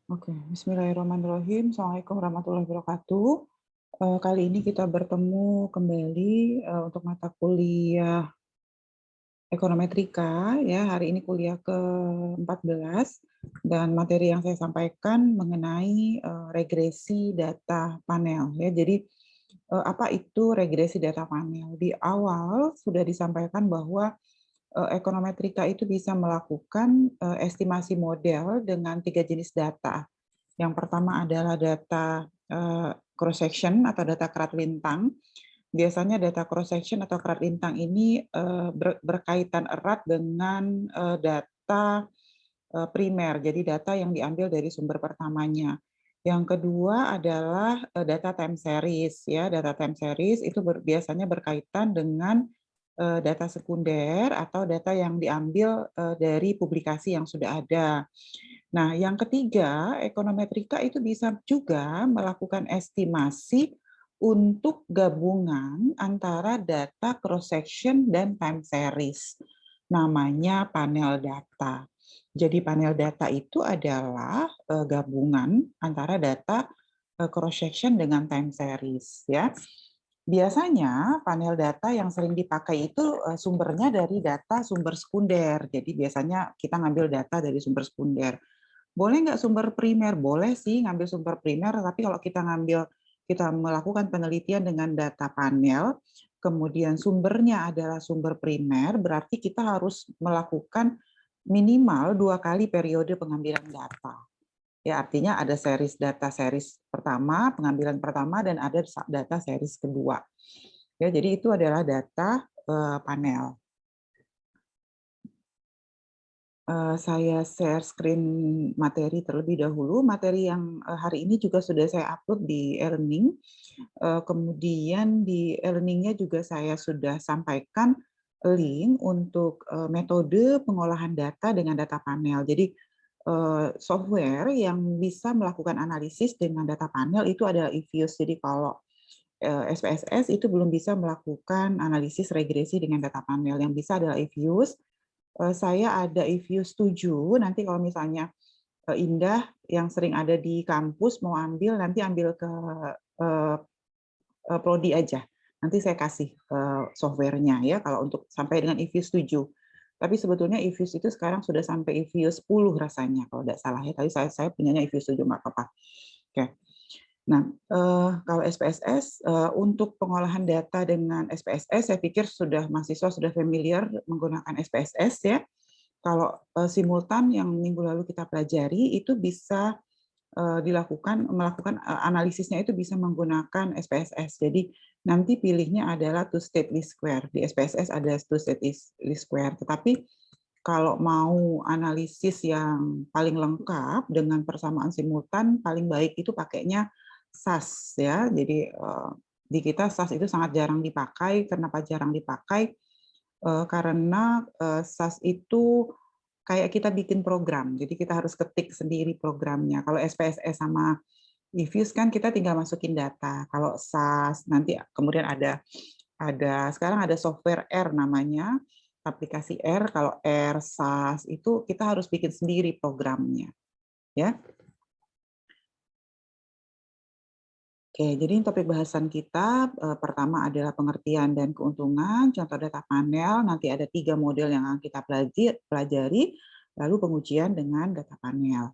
Oke, bismillahirrahmanirrahim. Assalamualaikum warahmatullahi wabarakatuh. Kali ini kita bertemu kembali, untuk mata kuliah ekonometrika ya, hari ini kuliah ke-14 dan materi yang saya sampaikan mengenai, regresi data panel ya. Jadi, apa itu regresi data panel? Di awal sudah disampaikan bahwa, ekonometrika itu bisa melakukan, estimasi model dengan 3 jenis data. Yang pertama adalah data, cross section atau data kerat lintang. Biasanya data cross section atau kerat lintang ini, berkaitan erat dengan, data, primer, jadi data yang diambil dari sumber pertamanya. Yang kedua adalah, data time series ya, data time series itu biasanya berkaitan dengan, data sekunder atau data yang diambil, dari publikasi yang sudah ada. Nah, yang ketiga, ekonometrika itu bisa juga melakukan estimasi untuk gabungan antara data cross section dan time series. Namanya panel data. Jadi panel data itu adalah gabungan antara data cross section dengan time series ya. Biasanya panel data yang sering dipakai itu sumbernya dari data sumber sekunder. Jadi biasanya kita ngambil data dari sumber sekunder. Boleh nggak sumber primer? Boleh sih ngambil sumber primer, tapi kalau kita melakukan penelitian dengan data panel, kemudian sumbernya adalah sumber primer, berarti kita harus melakukan minimal 2 kali periode pengambilan data. Ya, artinya ada data series pertama, pengambilan pertama, dan ada data series kedua. Ya, jadi itu adalah data panel. Saya share screen materi terlebih dahulu. Materi yang hari ini juga sudah saya upload di e-learning. Kemudian di e-learning-nya juga saya sudah sampaikan link untuk metode pengolahan data dengan data panel. Jadi software yang bisa melakukan analisis dengan data panel itu adalah eViews. Jadi kalau SPSS itu belum bisa melakukan analisis regresi dengan data panel. Yang bisa adalah eViews. Saya ada eViews 7, nanti kalau misalnya Indah yang sering ada di kampus mau ambil, nanti ambil ke prodi aja. Nanti saya kasih software-nya ya kalau untuk sampai dengan eViews 7. Tapi sebetulnya eViews itu sekarang sudah sampai eViews 10 rasanya kalau tidak salah ya. Tapi saya punyanya eViews 7 nggak apa-apa. Oke. Nah, kalau SPSS, untuk pengolahan data dengan SPSS, saya pikir mahasiswa sudah familiar menggunakan SPSS ya. Kalau simultan yang minggu lalu kita pelajari itu bisa melakukan analisisnya itu bisa menggunakan SPSS. Jadi nanti pilihnya adalah two state least square. Di SPSS ada two state least square. Tetapi kalau mau analisis yang paling lengkap dengan persamaan simultan, paling baik itu pakainya SAS ya. Jadi di kita SAS itu sangat jarang dipakai. Kenapa jarang dipakai? Karena SAS itu kayak kita bikin program, jadi kita harus ketik sendiri programnya. Kalau SPSS sama eViews kan kita tinggal masukin data. Kalau SAS nanti kemudian sekarang ada software R namanya, aplikasi R. Kalau R, SAS itu kita harus bikin sendiri programnya, ya. Oke, jadi topik bahasan kita pertama adalah pengertian dan keuntungan, contoh data panel, nanti ada 3 model yang akan kita pelajari, lalu pengujian dengan data panel.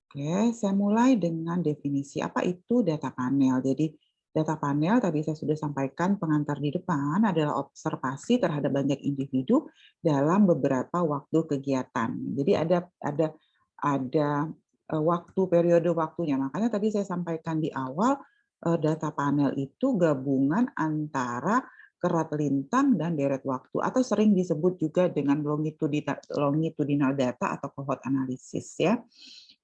Oke, saya mulai dengan definisi. Apa itu data panel? Jadi data panel tadi saya sudah sampaikan pengantar di depan adalah observasi terhadap banyak individu dalam beberapa waktu kegiatan. Jadi ada waktu periode waktunya. Makanya tadi saya sampaikan di awal data panel itu gabungan antara kerat lintang dan deret waktu atau sering disebut juga dengan longitudinal data atau cohort analysis ya.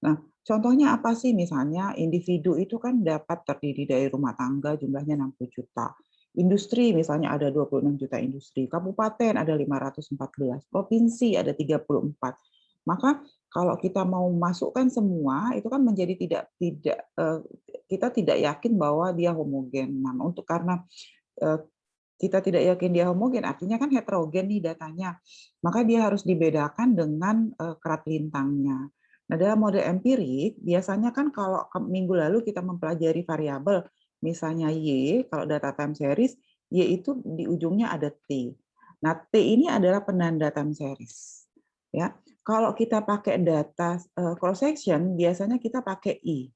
Nah, contohnya apa sih? Misalnya individu itu kan dapat terdiri dari rumah tangga jumlahnya 60 juta. Industri misalnya ada 26 juta industri, kabupaten ada 514, provinsi ada 34. Maka kalau kita mau masukkan semua itu kan menjadi kita tidak yakin bahwa dia homogen. Nah, karena kita tidak yakin dia homogen, artinya kan heterogen nih datanya. Maka dia harus dibedakan dengan kerat lintangnya. Nah, dalam model empirik, biasanya kan kalau minggu lalu kita mempelajari variabel, misalnya Y, kalau data time series, Y itu di ujungnya ada T. Nah, T ini adalah penanda time series. Ya, kalau kita pakai data cross section, biasanya kita pakai I,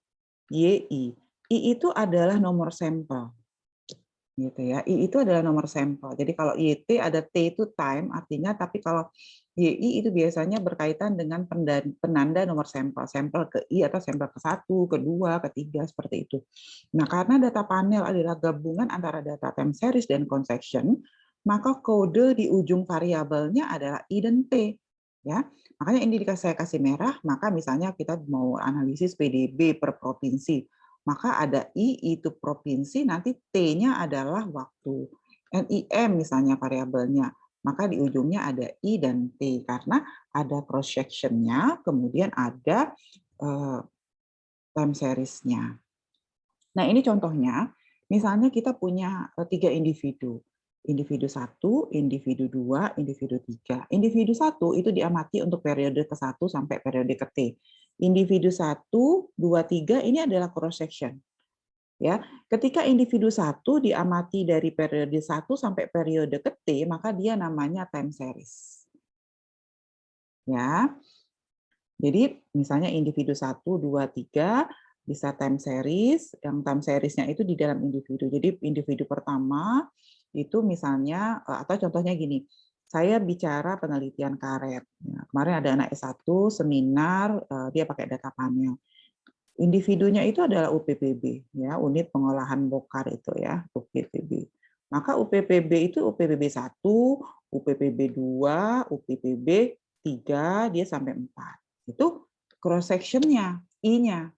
YI. I itu adalah nomor sampel. Gitu ya. I itu adalah nomor sampel. Jadi kalau YT ada T itu time artinya, tapi kalau YI itu biasanya berkaitan dengan penanda nomor sampel, sampel ke I atau sampel ke 1, kedua, ketiga seperti itu. Nah, karena data panel adalah gabungan antara data time series dan convection, maka kode di ujung variabelnya adalah I dan T. Ya, makanya ini saya kasih merah, maka misalnya kita mau analisis PDB per provinsi, maka ada I itu provinsi, nanti T-nya adalah waktu. NIM misalnya variabelnya, maka di ujungnya ada I dan T, karena ada cross section-nya, kemudian ada time series-nya. Nah, ini contohnya, misalnya kita punya 3 individu. Individu 1, individu 2, individu 3. Individu 1 itu diamati untuk periode ke-1 sampai periode ke-T. Individu 1, 2, 3 ini adalah cross section. Ya, ketika individu 1 diamati dari periode 1 sampai periode ke-T, maka dia namanya time series. Ya. Jadi misalnya individu 1, 2, 3 bisa time series, yang time series-nya itu di dalam individu. Jadi individu pertama itu misalnya, atau contohnya gini, saya bicara penelitian karet. Ya, kemarin ada anak S1 seminar, dia pakai data panel. Individunya itu adalah UPPB, ya, unit pengolahan bokar itu ya, UPPB. Maka UPPB itu UPPB 1, UPPB 2, UPPB 3, dia sampai 4. Itu cross section-nya, I-nya.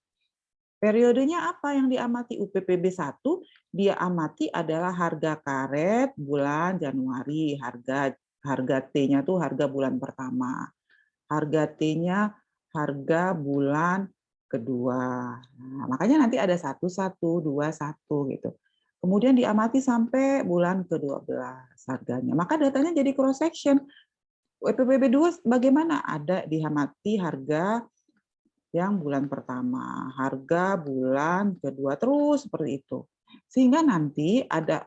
Periodenya apa yang diamati? UPPB 1, dia amati adalah harga karet bulan Januari, harga T-nya tuh harga bulan pertama. Harga T-nya harga bulan kedua. Nah, makanya nanti ada 1, 1, 2, 1 gitu. Kemudian diamati sampai bulan ke-12 harganya. Maka datanya jadi cross section. WPBB 2 bagaimana? Ada diamati harga yang bulan pertama, harga bulan kedua, terus seperti itu. Sehingga nanti ada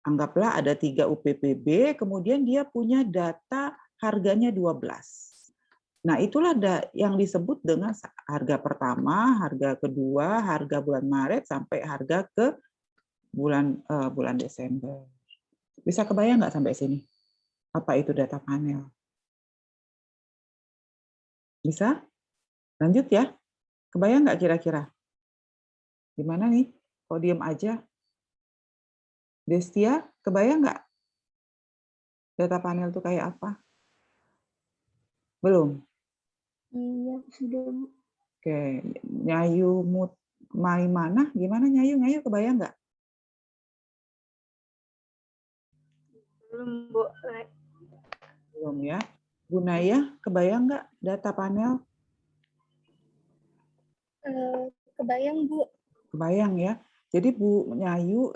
anggaplah ada 3 UPPB, kemudian dia punya data harganya 12. Nah, itulah yang disebut dengan harga pertama, harga kedua, harga bulan Maret sampai harga ke bulan Desember. Bisa kebayang nggak sampai sini? Apa itu data panel? Bisa? Lanjut ya. Kebayang nggak kira-kira? Gimana nih? Kok diem aja? Destia, kebayang nggak data panel itu kayak apa? Belum? Iya, sudah. Oke, Nyayu Maimana, gimana Nyayu? Nyayu kebayang nggak? Belum, Bu. Belum ya. Gunaya, kebayang nggak data panel? Kebayang, Bu. Kebayang ya. Jadi Bu Nyayu,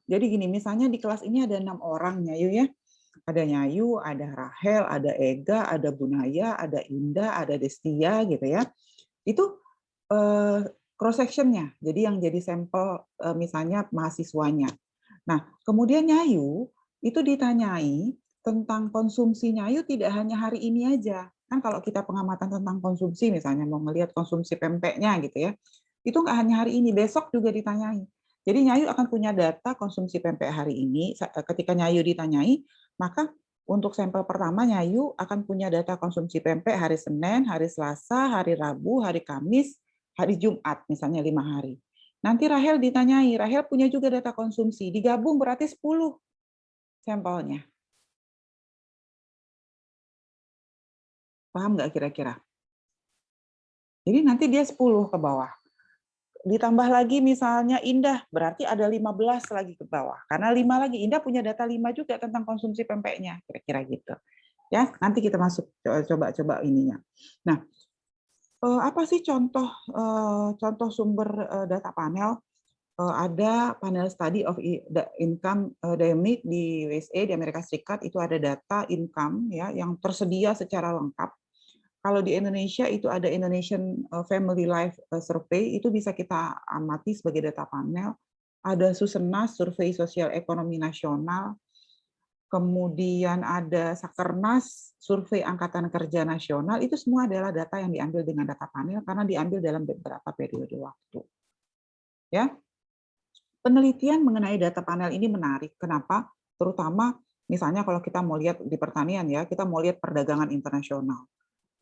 jadi gini, misalnya di kelas ini ada 6 orang Nyayu ya. Ada Nyayu, ada Rahel, ada Ega, ada Bunaya, ada Indah, ada Destia gitu ya. Itu cross section-nya. Jadi yang jadi sampel misalnya mahasiswanya. Nah, kemudian Nyayu itu ditanyai tentang konsumsi Nyayu tidak hanya hari ini aja. Kan kalau kita pengamatan tentang konsumsi, misalnya mau melihat konsumsi pempeknya gitu ya, itu nggak hanya hari ini, besok juga ditanyai. Jadi Nyayu akan punya data konsumsi pempek hari ini. Ketika Nyayu ditanyai, maka untuk sampel pertama Nyayu akan punya data konsumsi pempek hari Senin, hari Selasa, hari Rabu, hari Kamis, hari Jumat, misalnya 5 hari. Nanti Rahel ditanyai, Rahel punya juga data konsumsi, digabung berarti 10 sampelnya. Paham nggak kira-kira? Jadi nanti dia 10 ke bawah. Ditambah lagi misalnya Indah, berarti ada 15 lagi ke bawah. Karena 5 lagi, Indah punya data 5 juga tentang konsumsi pempeknya, kira-kira gitu. Ya, nanti kita masuk coba ininya. Nah, apa sih contoh sumber data panel? ada panel study of the income dynamic di USA, di Amerika Serikat, itu ada data income ya yang tersedia secara lengkap. Kalau di Indonesia itu ada Indonesian Family Life Survey, itu bisa kita amati sebagai data panel. Ada Susenas, Survei Sosial Ekonomi Nasional, kemudian ada Sakernas, Survei Angkatan Kerja Nasional, itu semua adalah data yang diambil dengan data panel karena diambil dalam beberapa periode waktu. Ya, penelitian mengenai data panel ini menarik. Kenapa? Terutama misalnya kalau kita mau lihat di pertanian ya, kita mau lihat perdagangan internasional.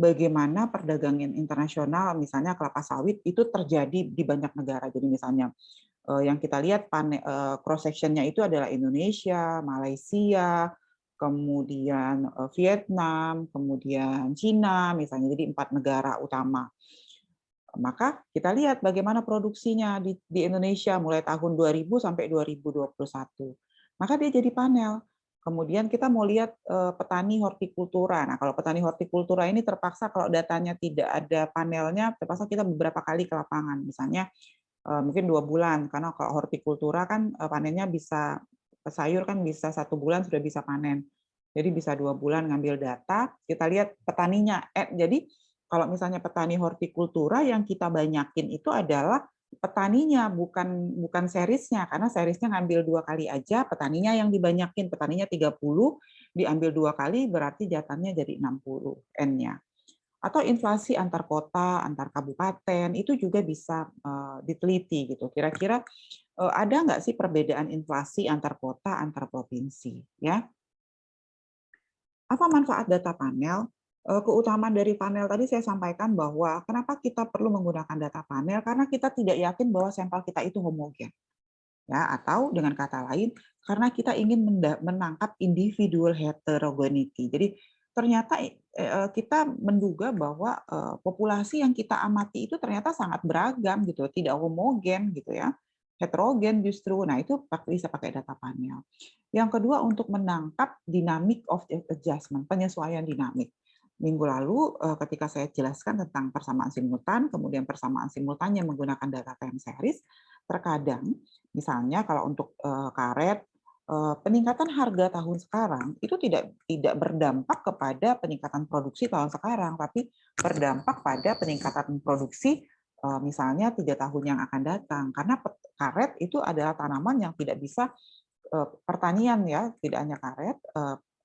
Bagaimana perdagangan internasional misalnya kelapa sawit itu terjadi di banyak negara. Jadi misalnya yang kita lihat cross section-nya itu adalah Indonesia, Malaysia, kemudian Vietnam, kemudian Cina misalnya. Jadi 4 negara utama. Maka kita lihat bagaimana produksinya di Indonesia mulai tahun 2000 sampai 2021. Maka dia jadi panel. Kemudian kita mau lihat petani hortikultura. Nah, kalau petani hortikultura ini terpaksa kalau datanya tidak ada panelnya, terpaksa kita beberapa kali ke lapangan. Misalnya mungkin 2 bulan, karena kalau hortikultura kan panennya bisa, sayur kan bisa 1 bulan sudah bisa panen. Jadi bisa 2 bulan ngambil data, kita lihat petaninya. Jadi kalau misalnya petani hortikultura yang kita banyakin itu adalah petaninya, bukan seriesnya, karena seriesnya ngambil 2 kali aja, petaninya yang dibanyakin, petaninya 30, diambil 2 kali berarti jatahnya jadi 60 N-nya. Atau inflasi antar kota, antar kabupaten, itu juga bisa diteliti gitu. Kira-kira ada nggak sih perbedaan inflasi antar kota, antar provinsi? Ya. Apa manfaat data panel? Keutamaan dari panel tadi saya sampaikan bahwa kenapa kita perlu menggunakan data panel, karena kita tidak yakin bahwa sampel kita itu homogen. Ya, atau dengan kata lain, karena kita ingin menangkap individual heterogeneity. Jadi ternyata kita menduga bahwa populasi yang kita amati itu ternyata sangat beragam gitu, tidak homogen gitu ya, heterogen justru. Nah, itu bisa pakai data panel. Yang kedua, untuk menangkap dynamic of adjustment, penyesuaian dinamik. Minggu lalu ketika saya jelaskan tentang persamaan simultan, kemudian persamaan simultan yang menggunakan data time series, terkadang misalnya kalau untuk karet, peningkatan harga tahun sekarang itu tidak berdampak kepada peningkatan produksi tahun sekarang, tapi berdampak pada peningkatan produksi misalnya 3 tahun yang akan datang. Karena karet itu adalah tanaman yang tidak bisa pertanian ya, tidak hanya karet,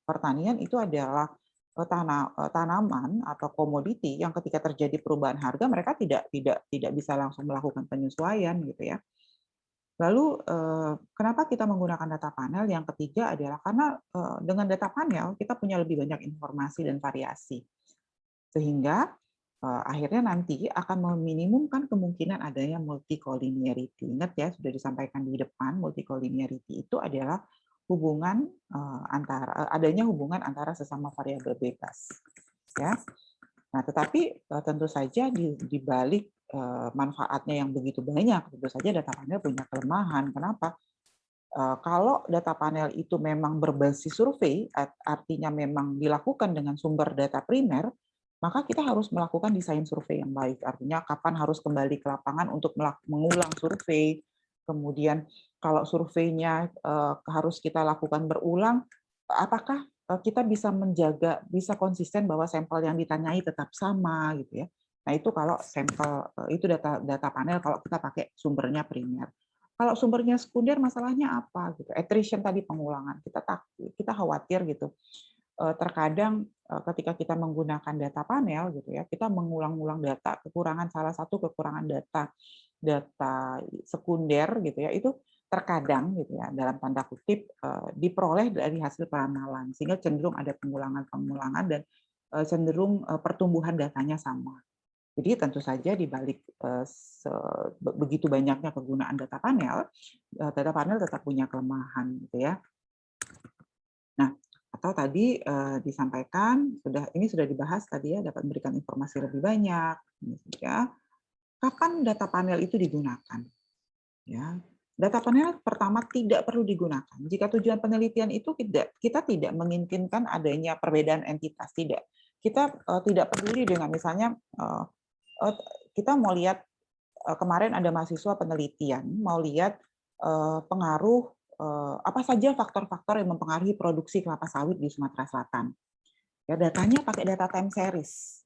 pertanian itu adalah tanaman atau komoditi yang ketika terjadi perubahan harga mereka tidak bisa langsung melakukan penyesuaian gitu ya. Lalu kenapa kita menggunakan data panel? Yang ketiga adalah karena dengan data panel kita punya lebih banyak informasi dan variasi. Sehingga akhirnya nanti akan meminimumkan kemungkinan adanya multicollinearity. Ingat ya, sudah disampaikan di depan, multicollinearity itu adalah hubungan adanya hubungan antara sesama variabel bebas. Ya. Nah, tetapi tentu saja di balik manfaatnya yang begitu banyak, tentu saja data panel punya kelemahan. Kenapa? Kalau data panel itu memang berbasis survei, artinya memang dilakukan dengan sumber data primer, maka kita harus melakukan desain survei yang baik. Artinya kapan harus kembali ke lapangan untuk mengulang survei. Kemudian kalau surveinya harus kita lakukan berulang, apakah kita bisa menjaga, bisa konsisten bahwa sampel yang ditanyai tetap sama gitu ya. Nah, itu kalau sampel itu data panel kalau kita pakai sumbernya primer. Kalau sumbernya sekunder masalahnya apa gitu. Attrition tadi, pengulangan. Kita khawatir gitu. Terkadang ketika kita menggunakan data panel gitu ya, kita mengulang-ulang data, salah satu kekurangan data sekunder gitu ya, itu terkadang gitu ya dalam tanda kutip diperoleh dari hasil penanaman, sehingga cenderung ada pengulangan dan cenderung pertumbuhan datanya sama. Jadi tentu saja di balik begitu banyaknya penggunaan data panel tetap punya kelemahan gitu ya. Nah, atau tadi disampaikan ini sudah dibahas tadi ya, dapat memberikan informasi lebih banyak ya. Kapan data panel itu digunakan? Ya. Data panel pertama tidak perlu digunakan jika tujuan penelitian itu kita tidak menginginkan adanya perbedaan entitas, tidak. Kita tidak peduli dengan misalnya kita mau lihat kemarin ada mahasiswa penelitian mau lihat pengaruh apa saja faktor-faktor yang mempengaruhi produksi kelapa sawit di Sumatera Selatan. Ya, datanya pakai data time series.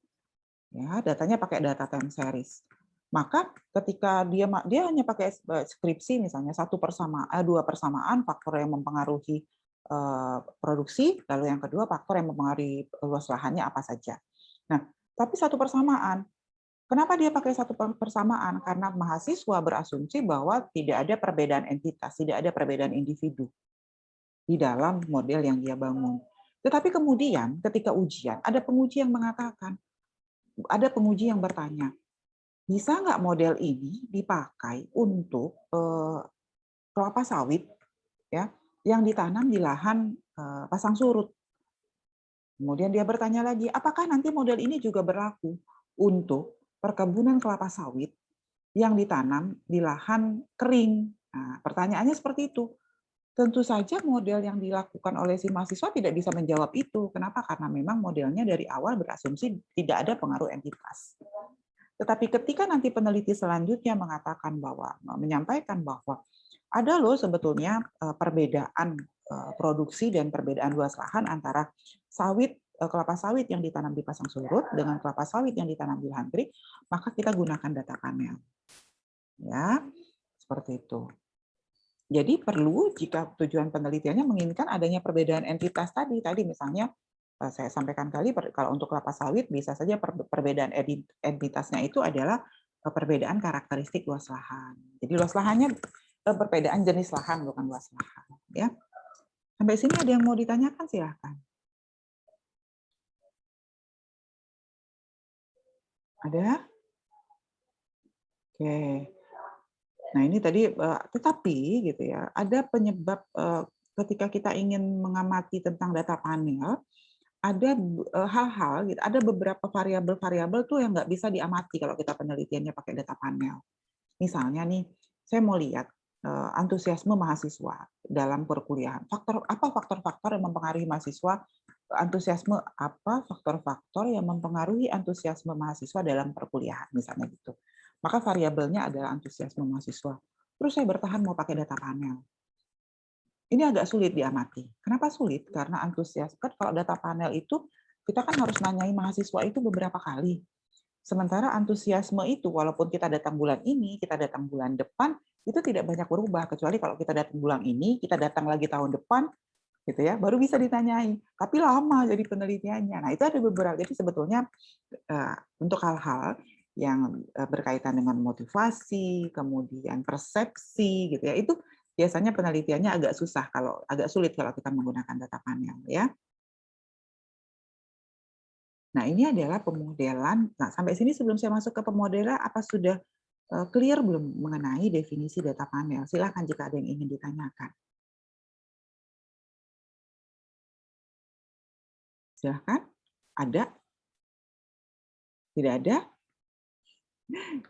Ya, datanya pakai data time series. Maka ketika dia hanya pakai skripsi misalnya dua persamaan faktor yang mempengaruhi produksi, lalu yang kedua faktor yang mempengaruhi luas lahannya apa saja. Nah, tapi satu persamaan. Kenapa dia pakai satu persamaan? Karena mahasiswa berasumsi bahwa tidak ada perbedaan entitas, tidak ada perbedaan individu di dalam model yang dia bangun. Tetapi kemudian ketika ujian, ada penguji yang bertanya, bisa nggak model ini dipakai untuk kelapa sawit ya yang ditanam di lahan pasang surut? Kemudian dia bertanya lagi, apakah nanti model ini juga berlaku untuk perkebunan kelapa sawit yang ditanam di lahan kering? Nah, pertanyaannya seperti itu. Tentu saja model yang dilakukan oleh si mahasiswa tidak bisa menjawab itu. Kenapa? Karena memang modelnya dari awal berasumsi tidak ada pengaruh entitas. Tetapi ketika nanti peneliti selanjutnya menyampaikan bahwa ada loh sebetulnya perbedaan produksi dan perbedaan luas lahan antara kelapa sawit yang ditanam di pasang surut dengan kelapa sawit yang ditanam di lahan kering, maka kita gunakan data panel. Ya, seperti itu. Jadi perlu jika tujuan penelitiannya menginginkan adanya perbedaan entitas tadi misalnya saya sampaikan kalau untuk kelapa sawit bisa saja perbedaan entitasnya itu adalah perbedaan karakteristik luas lahan. Jadi luas lahannya perbedaan jenis lahan bukan luas lahan, ya. Sampai sini ada yang mau ditanyakan silahkan. Ada? Oke. Nah, ini tadi tetapi gitu ya, ada penyebab ketika kita ingin mengamati tentang data panel, ada hal-hal gitu, ada beberapa variabel-variabel tuh yang nggak bisa diamati kalau kita penelitiannya pakai data panel. Misalnya nih, saya mau lihat antusiasme mahasiswa dalam perkuliahan. Faktor-faktor yang mempengaruhi mahasiswa antusiasme apa faktor-faktor yang mempengaruhi antusiasme mahasiswa dalam perkuliahan misalnya gitu. Maka variabelnya adalah antusiasme mahasiswa. Terus saya bertahan mau pakai data panel. Ini agak sulit diamati. Kenapa sulit? Karena antusias kan kalau data panel itu kita kan harus nanyai mahasiswa itu beberapa kali. Sementara antusiasme itu walaupun kita datang bulan ini, kita datang bulan depan, itu tidak banyak berubah kecuali kalau kita datang bulan ini, kita datang lagi tahun depan gitu ya, baru bisa ditanyai. Tapi lama jadi penelitiannya. Nah, itu ada beberapa. Jadi sebetulnya untuk hal-hal yang berkaitan dengan motivasi, kemudian persepsi gitu ya, itu biasanya penelitiannya agak sulit kalau kita menggunakan data panel ya. Nah, ini adalah pemodelan. Nah, sampai sini sebelum saya masuk ke pemodelan, apa sudah clear belum mengenai definisi data panel? Silakan jika ada yang ingin ditanyakan. Silakan. Ada? Tidak ada?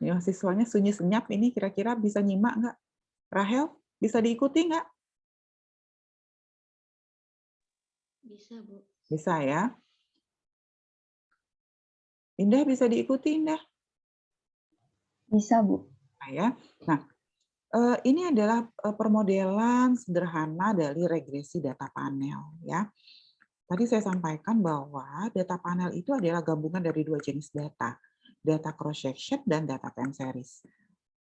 Ini mahasiswanya sunyi senyap ini kira-kira bisa nyimak nggak? Rahel, bisa diikuti nggak? Bisa, Bu. Bisa ya. Indah bisa diikuti, Indah? Bisa, Bu. Nah, ini adalah permodelan sederhana dari regresi data panel. Ya. Tadi saya sampaikan bahwa data panel itu adalah gabungan dari dua jenis data cross-section dan data time series.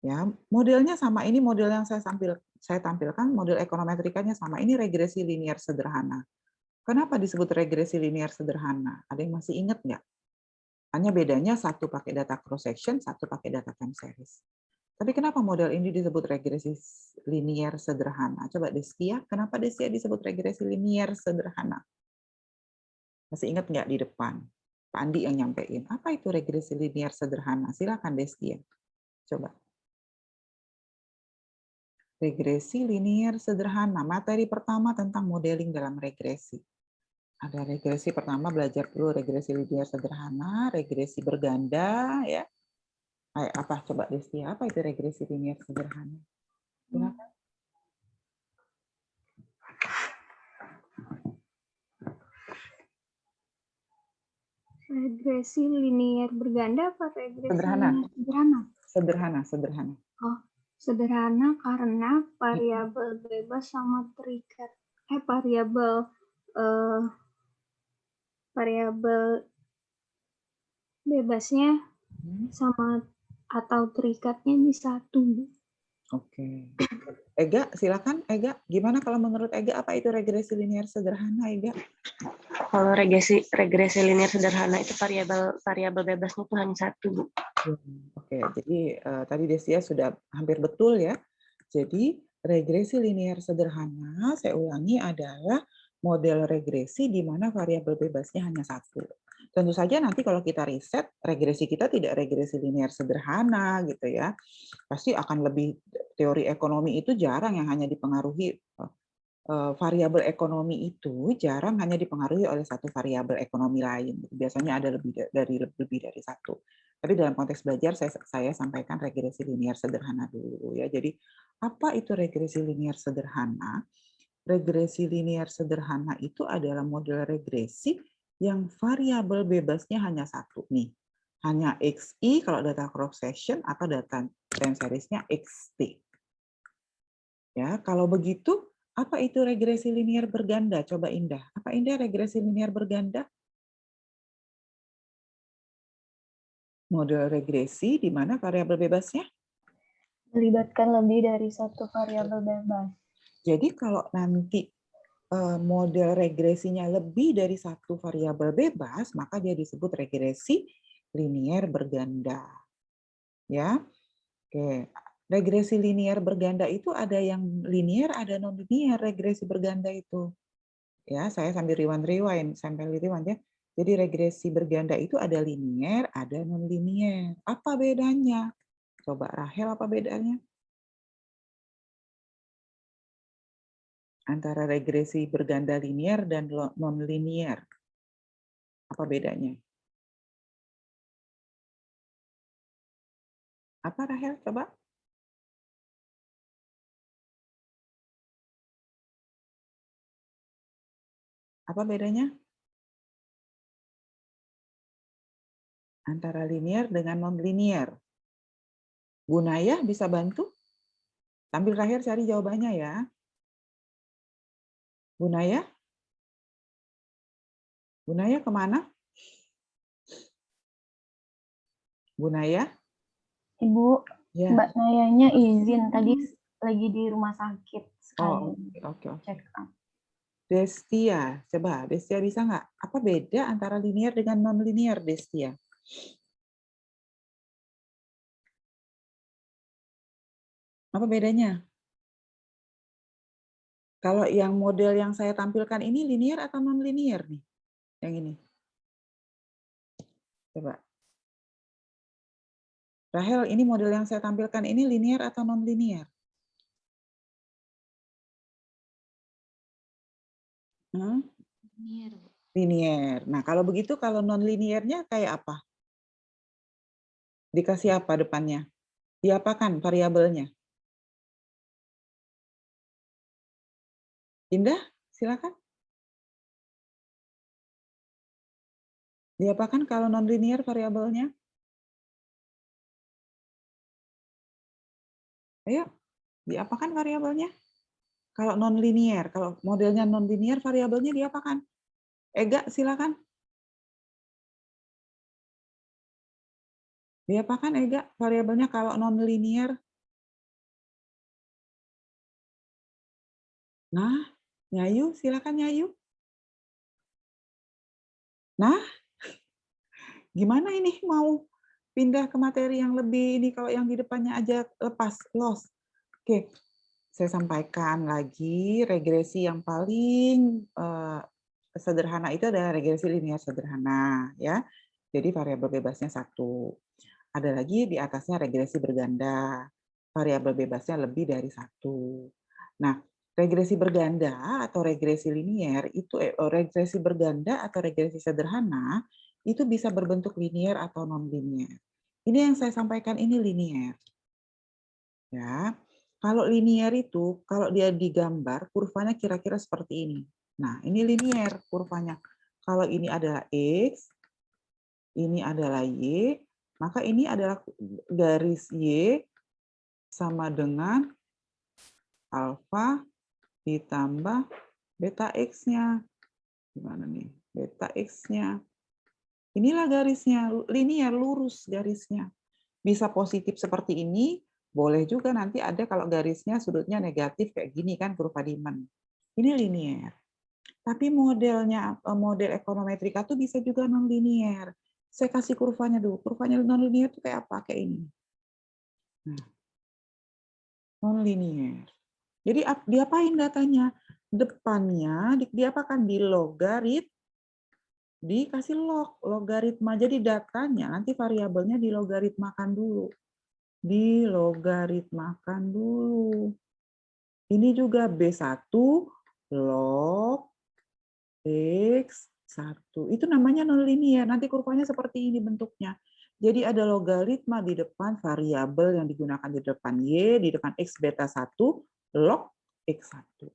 Ya, modelnya sama, ini model yang saya tampilkan, model ekonometrikanya sama, ini regresi linear sederhana. Kenapa disebut regresi linear sederhana? Ada yang masih ingat nggak? Hanya bedanya satu pakai data cross-section, satu pakai data time series. Tapi kenapa model ini disebut regresi linear sederhana? Coba Deskia, kenapa Deskia disebut regresi linear sederhana? Masih ingat nggak di depan? Pak Andi yang nyampein. Apa itu regresi linear sederhana? Silakan Deskia. Coba. Regresi linear sederhana. Materi pertama tentang modeling dalam regresi. Ada regresi pertama belajar dulu regresi linear sederhana, regresi berganda ya. Apa coba Destia? Apa itu regresi linear sederhana? Silakan. Regresi linear berganda apa regresi Sederhana. linear sederhana? Sederhana, sederhana. Oh, sederhana karena variabel bebas sama terikat. Variabel variabel bebasnya sama atau terikatnya ini satu. Oke. Ega, silakan Ega. Gimana kalau menurut Ega apa itu regresi linear sederhana, Ega? Kalau regresi linear sederhana itu variabel bebasnya itu hanya satu, Bu. Oke, jadi tadi Desia sudah hampir betul ya. Jadi regresi linear sederhana, saya ulangi, adalah model regresi di mana variabel bebasnya hanya satu. Tentu saja nanti kalau kita riset, regresi kita tidak regresi linear sederhana gitu ya. Pasti akan lebih, teori ekonomi itu jarang yang hanya dipengaruhi, variabel ekonomi itu jarang hanya dipengaruhi oleh satu variabel ekonomi lain. Biasanya ada lebih dari satu. Tapi dalam konteks belajar saya sampaikan regresi linear sederhana dulu ya. Jadi apa itu regresi linear sederhana? Regresi linear sederhana itu adalah model regresi yang variabel bebasnya hanya satu nih. Hanya XI kalau data cross section atau data time seriesnya XT. Ya, kalau begitu apa itu regresi linear berganda? Coba Indah. Apa Indah regresi linear berganda? Model regresi di mana variabel bebasnya? Melibatkan lebih dari satu variabel bebas. Jadi kalau nanti model regresinya lebih dari satu variabel bebas, maka dia disebut regresi linear berganda. Ya, oke. Regresi linear berganda itu ada yang linear, ada non linear regresi berganda itu. Ya, saya sambil rewind ya. Jadi regresi berganda itu ada linear, ada non linear. Apa bedanya? Coba Rahel, apa bedanya? Antara regresi berganda linear dan non linear. Apa bedanya? Apa Rahel? Coba. Apa bedanya? Antara linear dengan non linear. Bu Naya bisa bantu? Sambil Rahel cari jawabannya ya. Bu Naya? Bu Naya kemana? Bu Naya? Ibu, Ya. Mbak Nayanya izin tadi lagi di rumah sakit sekali. Oke. Check up. Destia, coba Destia bisa nggak? Apa beda antara linear dengan non linear, Destia? Apa bedanya? Kalau yang model yang saya tampilkan ini linear atau non linear nih? Yang ini. Coba. Rahel, ini model yang saya tampilkan ini linear atau non linear? Linear. Linear. Nah, kalau begitu kalau non linearnya kayak apa? Dikasih apa depannya? Diapakan variabelnya? Indah, silakan. Diapakan kalau non linear variabelnya? Ayo, diapakan variabelnya? Kalau non linear, kalau modelnya non linear variabelnya diapakan? Ega, silakan. Diapakan Ega variabelnya kalau non linear? Nah, Nyayu, silakan Nyayu. Nah, gimana ini mau pindah ke materi yang lebih ini kalau yang di depannya aja lepas, loss. Oke, saya sampaikan lagi regresi yang paling sederhana itu adalah regresi linear sederhana, ya. Jadi variabel bebasnya satu. Ada lagi di atasnya regresi berganda, variabel bebasnya lebih dari satu. Nah, regresi berganda atau regresi linear itu regresi berganda atau regresi sederhana itu bisa berbentuk linear atau non linear. Ini yang saya sampaikan ini linear. Ya. Kalau linear itu kalau dia digambar kurvanya kira-kira seperti ini. Nah, ini linear kurvanya. Kalau ini adalah X, ini adalah Y, Maka ini adalah garis Y sama dengan alfa ditambah beta X-nya. Gimana nih? Beta X-nya. Inilah garisnya, linear, lurus garisnya. Bisa positif seperti ini, boleh juga nanti ada kalau garisnya sudutnya negatif kayak gini kan, kurva Dieman. Ini linear. Tapi modelnya, model ekonometrika tuh bisa juga non-linear. Saya kasih kurvanya dulu. Kurvanya non-linear itu kayak apa? Kayak ini. Nah, non-linear. Jadi diapain datanya? Depannya diapakan? Di logarit, dikasih logaritma. Jadi datanya nanti variabelnya dilogaritmakan dulu. Dilogaritmakan dulu. Ini juga B1 log X1. Itu namanya nonlinear. Nanti kurvanya seperti ini bentuknya. Jadi ada logaritma di depan variabel yang digunakan di depan Y, di depan X beta 1, log X1.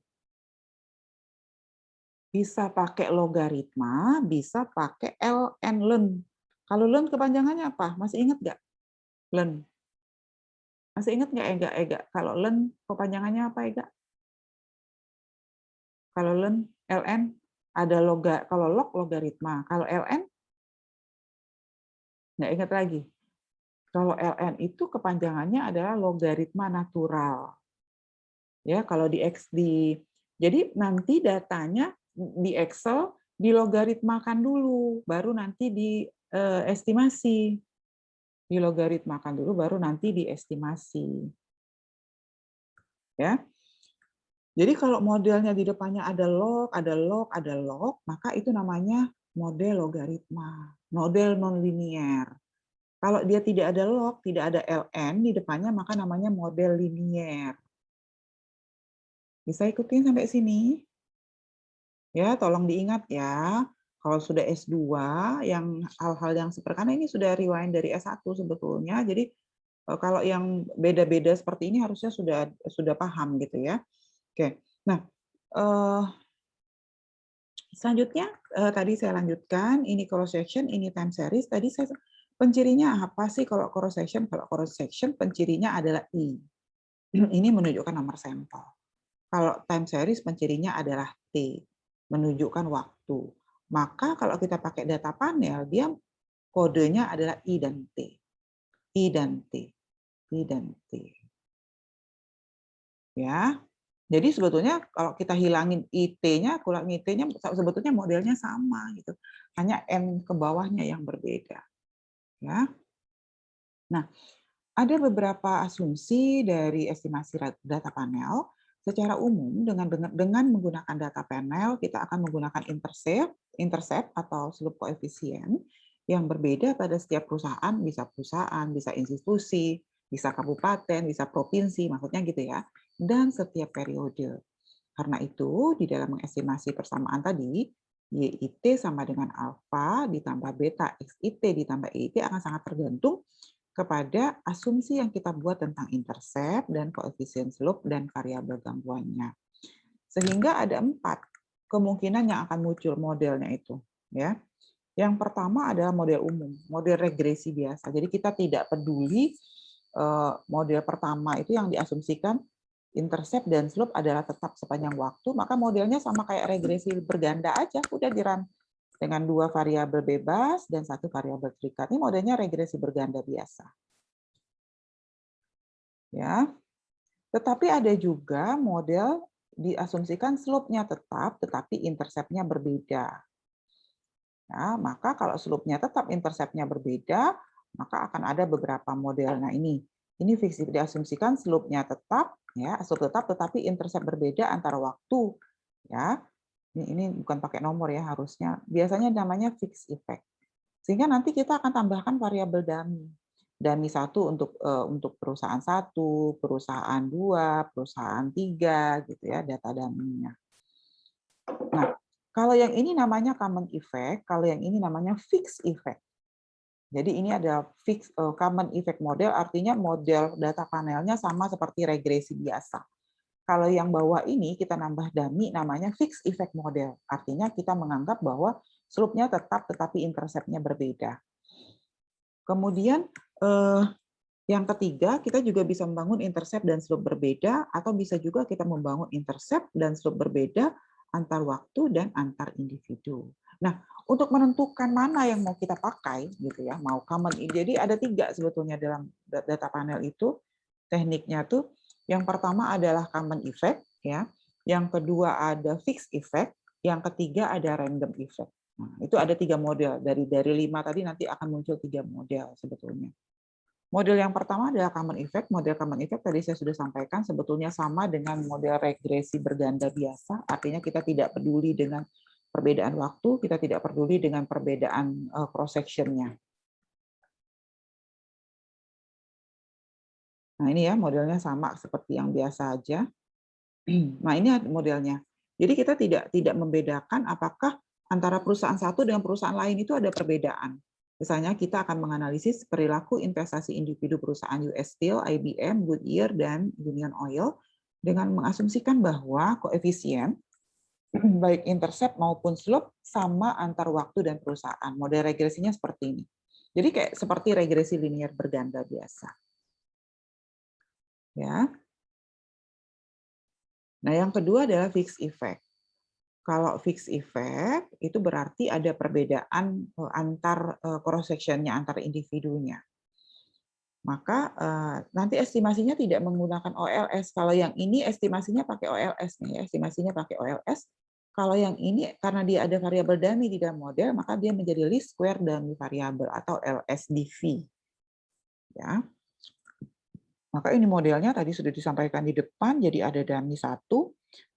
Bisa pakai logaritma, bisa pakai ln, len. Kalau len kepanjangannya apa? Masih ingat nggak? Len. Masih ingat nggak, Ega? Kalau len kepanjangannya apa, Ega? Kalau len, ln, ada kalau log logaritma. Kalau ln, nggak ingat lagi. Kalau ln itu kepanjangannya adalah logaritma natural. Ya, kalau jadi nanti datanya di Excel dilogaritmakan dulu, baru nanti diestimasi. Dilogaritmakan dulu, baru nanti diestimasi. Ya. Jadi kalau modelnya di depannya ada log, maka itu namanya model logaritma, model nonlinear. Kalau dia tidak ada log, tidak ada ln di depannya, maka namanya model linier. Bisa ikutin sampai sini? Ya, tolong diingat ya. Kalau sudah S2, yang hal-hal yang seperti, karena ini sudah rewind dari S1 sebetulnya, jadi kalau yang beda-beda seperti ini harusnya sudah paham gitu ya. Oke, nah selanjutnya tadi saya lanjutkan, ini cross section, ini time series. Tadi saya pencirinya apa sih kalau cross section? Kalau cross section pencirinya adalah I. Ini menunjukkan nomor sampel. Kalau time series pencirinya adalah T, menunjukkan waktu. Maka kalau kita pakai data panel, dia kodenya adalah I dan T. I dan T. I dan T. Ya. Jadi sebetulnya kalau kita hilangin IT-nya, kurang IT-nya sebetulnya modelnya sama gitu. Hanya N ke bawahnya yang berbeda. Ya. Nah, ada beberapa asumsi dari estimasi data panel. Secara umum dengan menggunakan data panel kita akan menggunakan intercept atau slope koefisien yang berbeda pada setiap perusahaan, bisa institusi, bisa kabupaten, bisa provinsi, maksudnya gitu ya, dan setiap periode. Karena itu di dalam mengestimasi persamaan tadi, YIT sama dengan alfa ditambah beta XIT ditambah EIT akan sangat tergantung kepada asumsi yang kita buat tentang intercept dan koefisien slope dan variabel gangguannya. Sehingga ada 4 kemungkinan yang akan muncul modelnya itu. Ya. Yang pertama adalah model umum, model regresi biasa. Jadi kita tidak peduli model pertama itu yang diasumsikan intercept dan slope adalah tetap sepanjang waktu, maka modelnya sama kayak regresi berganda aja, udah dirun dengan 2 variabel bebas dan 1 variabel terikat. Ini modelnya regresi berganda biasa. Ya. Tetapi ada juga model diasumsikan slope-nya tetap, tetapi intercept-nya berbeda. Ya, maka kalau slope-nya tetap, intercept-nya berbeda, maka akan ada beberapa model. Nah ini fiksi diasumsikan slope-nya tetap, ya, slope tetap, tetapi intercept berbeda antara waktu. Ya, ini bukan pakai nomor ya harusnya. Biasanya namanya fixed effect. Sehingga nanti kita akan tambahkan variabel dummy. Dummy 1 untuk perusahaan 1, perusahaan 2, perusahaan 3 gitu ya data dummy-nya. Nah, kalau yang ini namanya common effect, kalau yang ini namanya fixed effect. Jadi ini ada fixed common effect model, artinya model data panelnya sama seperti regresi biasa. Kalau yang bawah ini kita nambah dummy namanya fixed effect model. Artinya kita menganggap bahwa slope-nya tetap tetapi intercept-nya berbeda. Kemudian yang ketiga, kita juga bisa membangun intercept dan slope berbeda, atau bisa juga kita membangun intercept dan slope berbeda antar waktu dan antar individu. Nah, untuk menentukan mana yang mau kita pakai, gitu ya, mau common. Jadi ada 3 sebetulnya dalam data panel itu tekniknya tuh. Yang pertama adalah common effect, ya. Yang kedua ada fixed effect, yang ketiga ada random effect. Nah, itu ada 3 model. Dari 5 tadi nanti akan muncul 3 model sebetulnya. Model yang pertama adalah common effect. Model common effect tadi saya sudah sampaikan sebetulnya sama dengan model regresi berganda biasa. Artinya kita tidak peduli dengan perbedaan waktu, kita tidak peduli dengan perbedaan cross section-nya. Nah, ini ya modelnya sama seperti yang biasa aja. Nah, ini modelnya. Jadi kita tidak membedakan apakah antara perusahaan satu dengan perusahaan lain itu ada perbedaan. Misalnya kita akan menganalisis perilaku investasi individu perusahaan US Steel, IBM, Goodyear, dan Union Oil dengan mengasumsikan bahwa koefisien baik intercept maupun slope sama antar waktu dan perusahaan. Model regresinya seperti ini. Jadi kayak seperti regresi linear berganda biasa. Ya. Nah, yang kedua adalah fixed effect. Kalau fixed effect itu berarti ada perbedaan antar cross section-nya, antar individunya. Maka nanti estimasinya tidak menggunakan OLS. Kalau yang ini estimasinya pakai OLS nih, estimasinya pakai OLS. Kalau yang ini karena dia ada variabel dummy di dalam model, maka dia menjadi least square dummy variable atau LSDV. Ya. Maka ini modelnya tadi sudah disampaikan di depan, jadi ada dummy 1.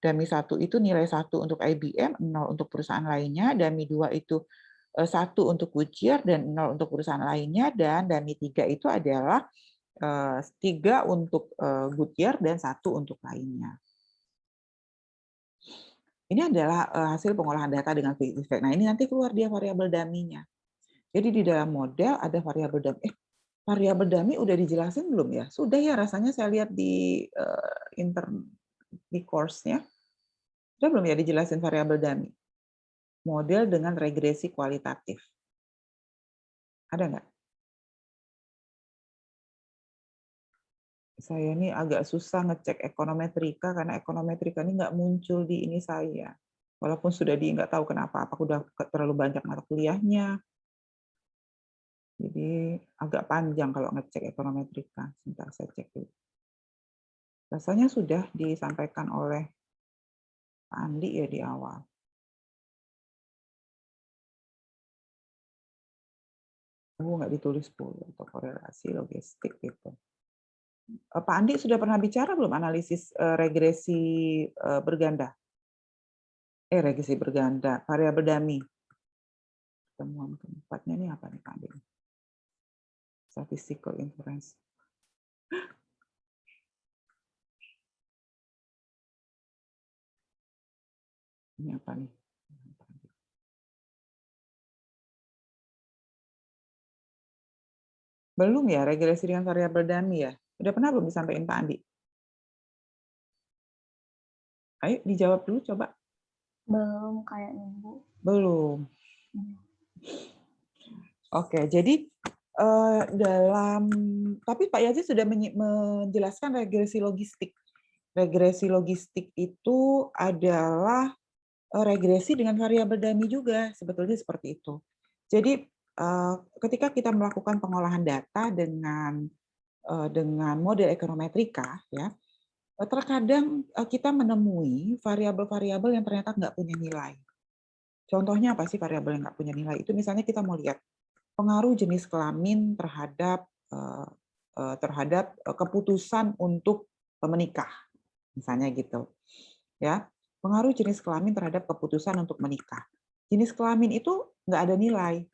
Dummy 1 itu nilai 1 untuk IBM, 0 untuk perusahaan lainnya, dummy 2 itu 1 untuk Goodyear dan 0 untuk perusahaan lainnya, dan dummy 3 itu adalah 3 untuk Goodyear dan 1 untuk lainnya. Ini adalah hasil pengolahan data dengan fixed effect. Nah, ini nanti keluar dia variabel dummy-nya. Jadi di dalam model ada variabel dummy. Variabel dummy udah dijelasin belum ya? Sudah ya, rasanya saya lihat di di course-nya. Sudah belum ya dijelasin variabel dummy? Model dengan regresi kualitatif. Ada nggak? Saya ini agak susah ngecek ekonometrika karena ekonometrika ini nggak muncul di ini saya. Walaupun sudah nggak tahu kenapa, apakah udah terlalu banyak mata kuliahnya. Jadi agak panjang kalau ngecek ekonometrika. Sebentar saya cek dulu. Rasanya sudah disampaikan oleh Pak Andi ya di awal. Nggak ditulis pula atau korelasi logistik gitu. Pak Andi sudah pernah bicara belum analisis regresi berganda? Regresi berganda, variabel dummy. Temuan keempatnya ini apa nih Pak Andi? Statistical inference. Ini apa nih? Belum ya, regresi dengan variabel dummy ya? Udah pernah belum disampaikan Pak Andi? Ayo dijawab dulu coba. Belum kayaknya, Bu. Belum. Oke, jadi tapi Pak Yazid sudah menjelaskan regresi logistik. Regresi logistik itu adalah regresi dengan variabel dummy juga, sebetulnya seperti itu. Jadi ketika kita melakukan pengolahan data dengan model ekonometrika, ya, terkadang kita menemui variabel-variabel yang ternyata nggak punya nilai. Contohnya apa sih variabel yang nggak punya nilai? Itu misalnya kita mau lihat pengaruh jenis kelamin terhadap keputusan untuk menikah, misalnya gitu. Ya, pengaruh jenis kelamin terhadap keputusan untuk menikah. Jenis kelamin itu nggak ada nilai.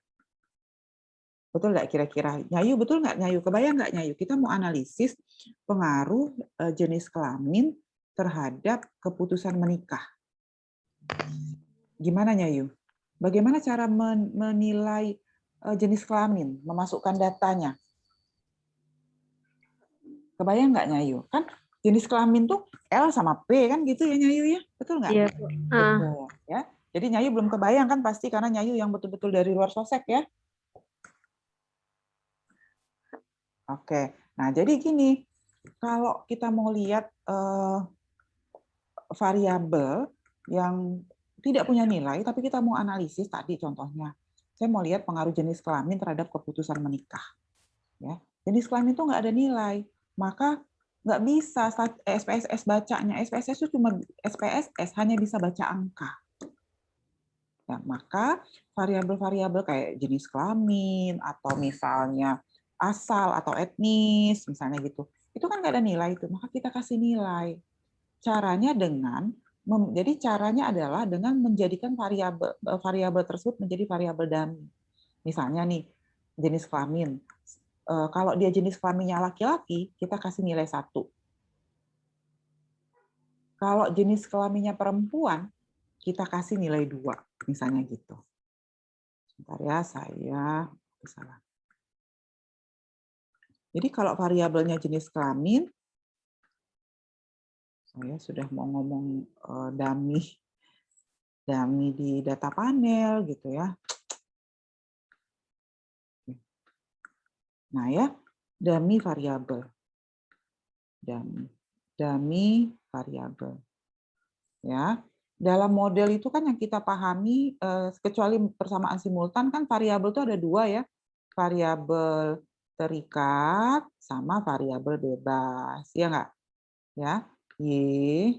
Betul nggak kira-kira? Nyayu, betul nggak Nyayu? Kebayang nggak Nyayu? Kita mau analisis pengaruh jenis kelamin terhadap keputusan menikah. Gimana Nyayu? Bagaimana cara menilai jenis kelamin, memasukkan datanya? Kebayang nggak Nyayu? Kan jenis kelamin tuh L sama P kan gitu ya Nyayu ya? Betul nggak? Iya, Betul ya. Jadi Nyayu belum kebayang kan pasti karena Nyayu yang betul-betul dari luar sosek ya. Oke, nah jadi gini, kalau kita mau lihat variabel yang tidak punya nilai, tapi kita mau analisis tadi contohnya, saya mau lihat pengaruh jenis kelamin terhadap keputusan menikah. Ya, jenis kelamin itu nggak ada nilai, maka nggak bisa SPSS bacanya. SPSS itu cuma SPSS hanya bisa baca angka. Ya, maka variabel-variabel kayak jenis kelamin atau misalnya asal atau etnis misalnya gitu, itu kan nggak ada nilai itu, maka kita kasih nilai. Caranya jadi caranya adalah dengan menjadikan variabel tersebut menjadi variabel dummy. Misalnya nih jenis kelamin, kalau dia jenis kelaminnya laki-laki, kita kasih nilai 1. Kalau jenis kelaminnya perempuan, kita kasih nilai 2, misalnya gitu. Sebentar ya, saya salah. Jadi kalau variabelnya jenis kelamin, saya sudah mau ngomong dummy di data panel gitu ya. Nah ya, dummy variabel. Dummy variabel. Ya. Dalam model itu kan yang kita pahami, kecuali persamaan simultan kan variabel itu ada 2 ya, variabel terikat sama variabel bebas, ya nggak? Ya, Y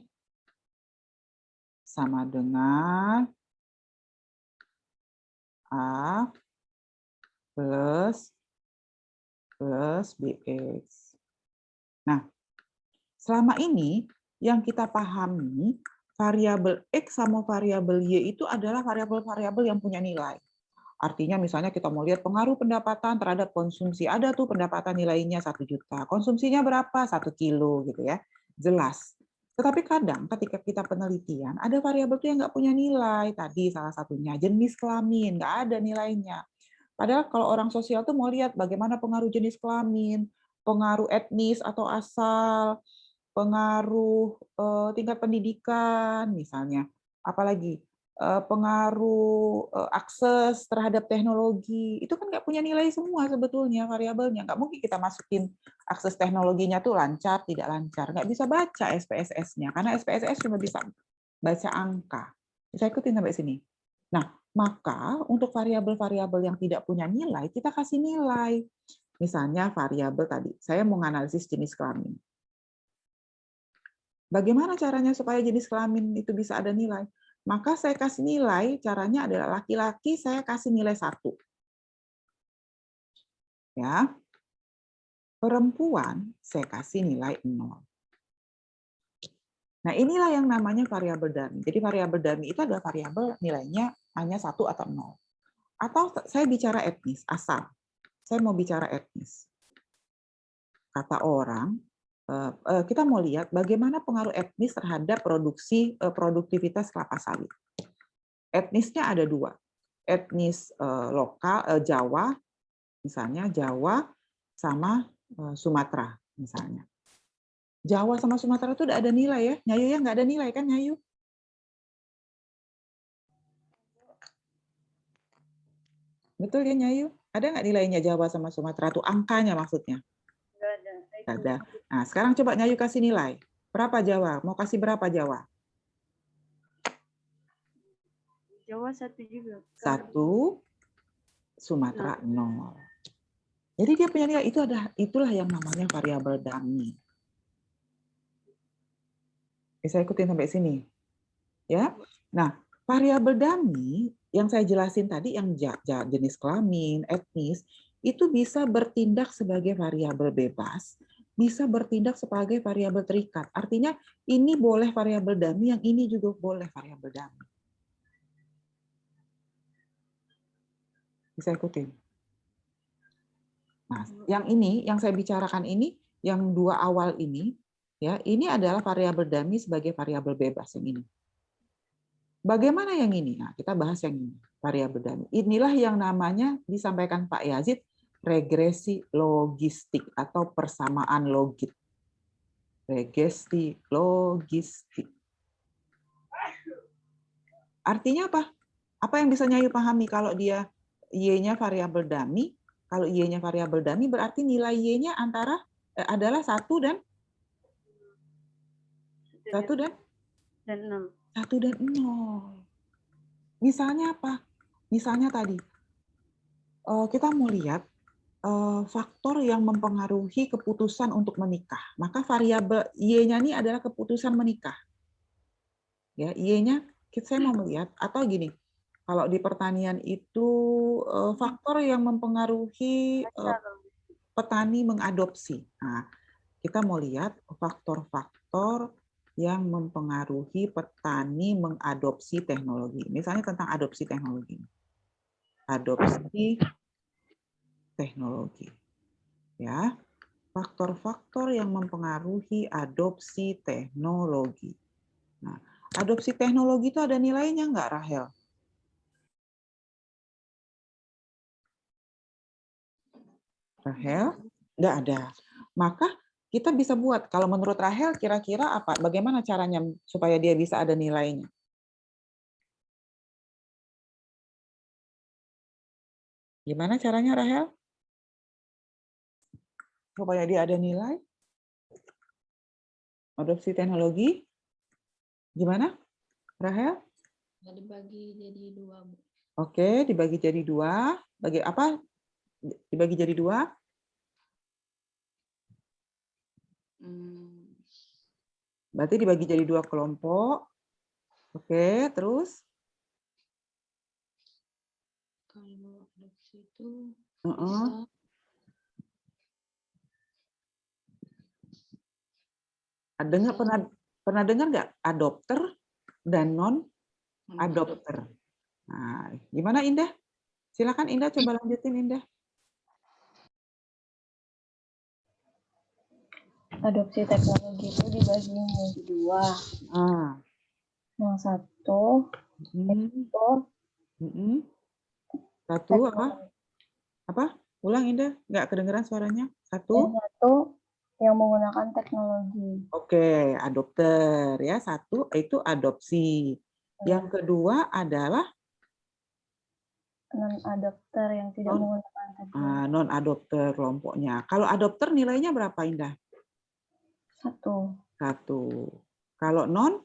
sama dengan A plus BX. Nah, selama ini yang kita pahami variabel X sama variabel Y itu adalah variabel-variabel yang punya nilai. Artinya misalnya kita mau lihat pengaruh pendapatan terhadap konsumsi. Ada tuh pendapatan nilainya 1 juta. Konsumsinya berapa? 1 kilo gitu ya. Jelas. Tetapi kadang ketika kita penelitian, ada variabel tuh yang nggak punya nilai. Tadi salah satunya jenis kelamin, nggak ada nilainya. Padahal kalau orang sosial tuh mau lihat bagaimana pengaruh jenis kelamin, pengaruh etnis atau asal, pengaruh tingkat pendidikan misalnya, apalagi pengaruh akses terhadap teknologi, itu kan nggak punya nilai semua sebetulnya variabelnya. Nggak mungkin kita masukin akses teknologinya tuh lancar, tidak lancar. Nggak bisa baca SPSS-nya, karena SPSS cuma bisa baca angka. Bisa ikutin sampai sini. Nah, maka untuk variabel-variabel yang tidak punya nilai, kita kasih nilai. Misalnya variabel tadi, saya mau menganalisis jenis kelamin. Bagaimana caranya supaya jenis kelamin itu bisa ada nilai? Maka saya kasih nilai, caranya adalah laki-laki saya kasih nilai 1. Ya. Perempuan saya kasih nilai 0. Nah, inilah yang namanya variabel dummy. Jadi variabel dummy itu adalah variabel nilainya hanya 1 atau 0. Atau saya bicara etnis, asal. Saya mau bicara etnis. Kata orang, kita mau lihat bagaimana pengaruh etnis terhadap produktivitas kelapa sawit. Etnisnya ada 2. Etnis lokal, Jawa, misalnya Jawa sama Sumatera, misalnya. Jawa sama Sumatera itu udah ada nilai ya. Nyayu ya nggak ada nilai kan Nyayu? Betul ya Nyayu? Ada nggak nilainya Jawa sama Sumatera itu angkanya maksudnya? Nggak ada. Nah sekarang coba Nyayu kasih nilai. Berapa Jawa? Mau kasih berapa Jawa? Jawa 1 juga. 1, Sumatera 0. Jadi dia punya nilai itulah yang namanya variabel dummy. Bisa ikutin sampai sini. Ya. Nah, variabel dummy yang saya jelasin tadi yang jenis kelamin, etnis, itu bisa bertindak sebagai variabel bebas, bisa bertindak sebagai variabel terikat. Artinya ini boleh variabel dummy, yang ini juga boleh variabel dummy. Bisa ikutin. Nah, yang saya bicarakan ini, yang 2 awal ini, ya, ini adalah variabel dummy sebagai variabel bebas yang ini. Bagaimana yang ini? Nah, kita bahas yang ini, variabel dummy. Inilah yang namanya disampaikan Pak Yazid, regresi logistik atau persamaan logit. Regresi logistik. Artinya apa? Apa yang bisa Nyayu pahami kalau dia Y-nya variabel dummy, Kalau Y-nya variabel dummy berarti nilai Y-nya adalah 1 dan 1 dan 0. Misalnya apa? Misalnya tadi, kita mau lihat faktor yang mempengaruhi keputusan untuk menikah. Maka variabel Y-nya ini adalah keputusan menikah. Ya, Y-nya saya mau melihat, atau gini, kalau di pertanian itu faktor yang mempengaruhi petani mengadopsi. Nah, kita mau lihat faktor-faktor yang mempengaruhi petani mengadopsi teknologi. Misalnya tentang adopsi teknologi. Adopsi teknologi. Ya, faktor-faktor yang mempengaruhi adopsi teknologi. Nah, adopsi teknologi itu ada nilainya nggak, Rahel? Rahel? Nggak ada. Maka kita bisa buat, kalau menurut Rahel kira-kira apa? Bagaimana caranya supaya dia bisa ada nilainya? Gimana caranya, Rahel? Supaya dia ada nilai? Adopsi teknologi? Gimana, Rahel? Dibagi jadi 2, Bu. Oke, dibagi jadi 2. Bagi apa? Dibagi jadi 2? Berarti dibagi jadi 2 kelompok. Oke, terus? Kalau adopsi itu Uh-uh. bisa Pernah dengar nggak adopter dan non adopter? Nah, gimana Indah? Silakan Indah, coba lanjutin Indah. Adopsi teknologi itu dibagi menjadi 2. Yang satu itu Satu apa? Ulang Indah, nggak kedengeran suaranya. Yang satu yang menggunakan teknologi. Oke, adopter ya. 1 itu adopsi. Yang kedua adalah non-adopter yang tidak menggunakan teknologi. non-adopter kelompoknya. Kalau adopter nilainya berapa, Indah? 1. Kalau non?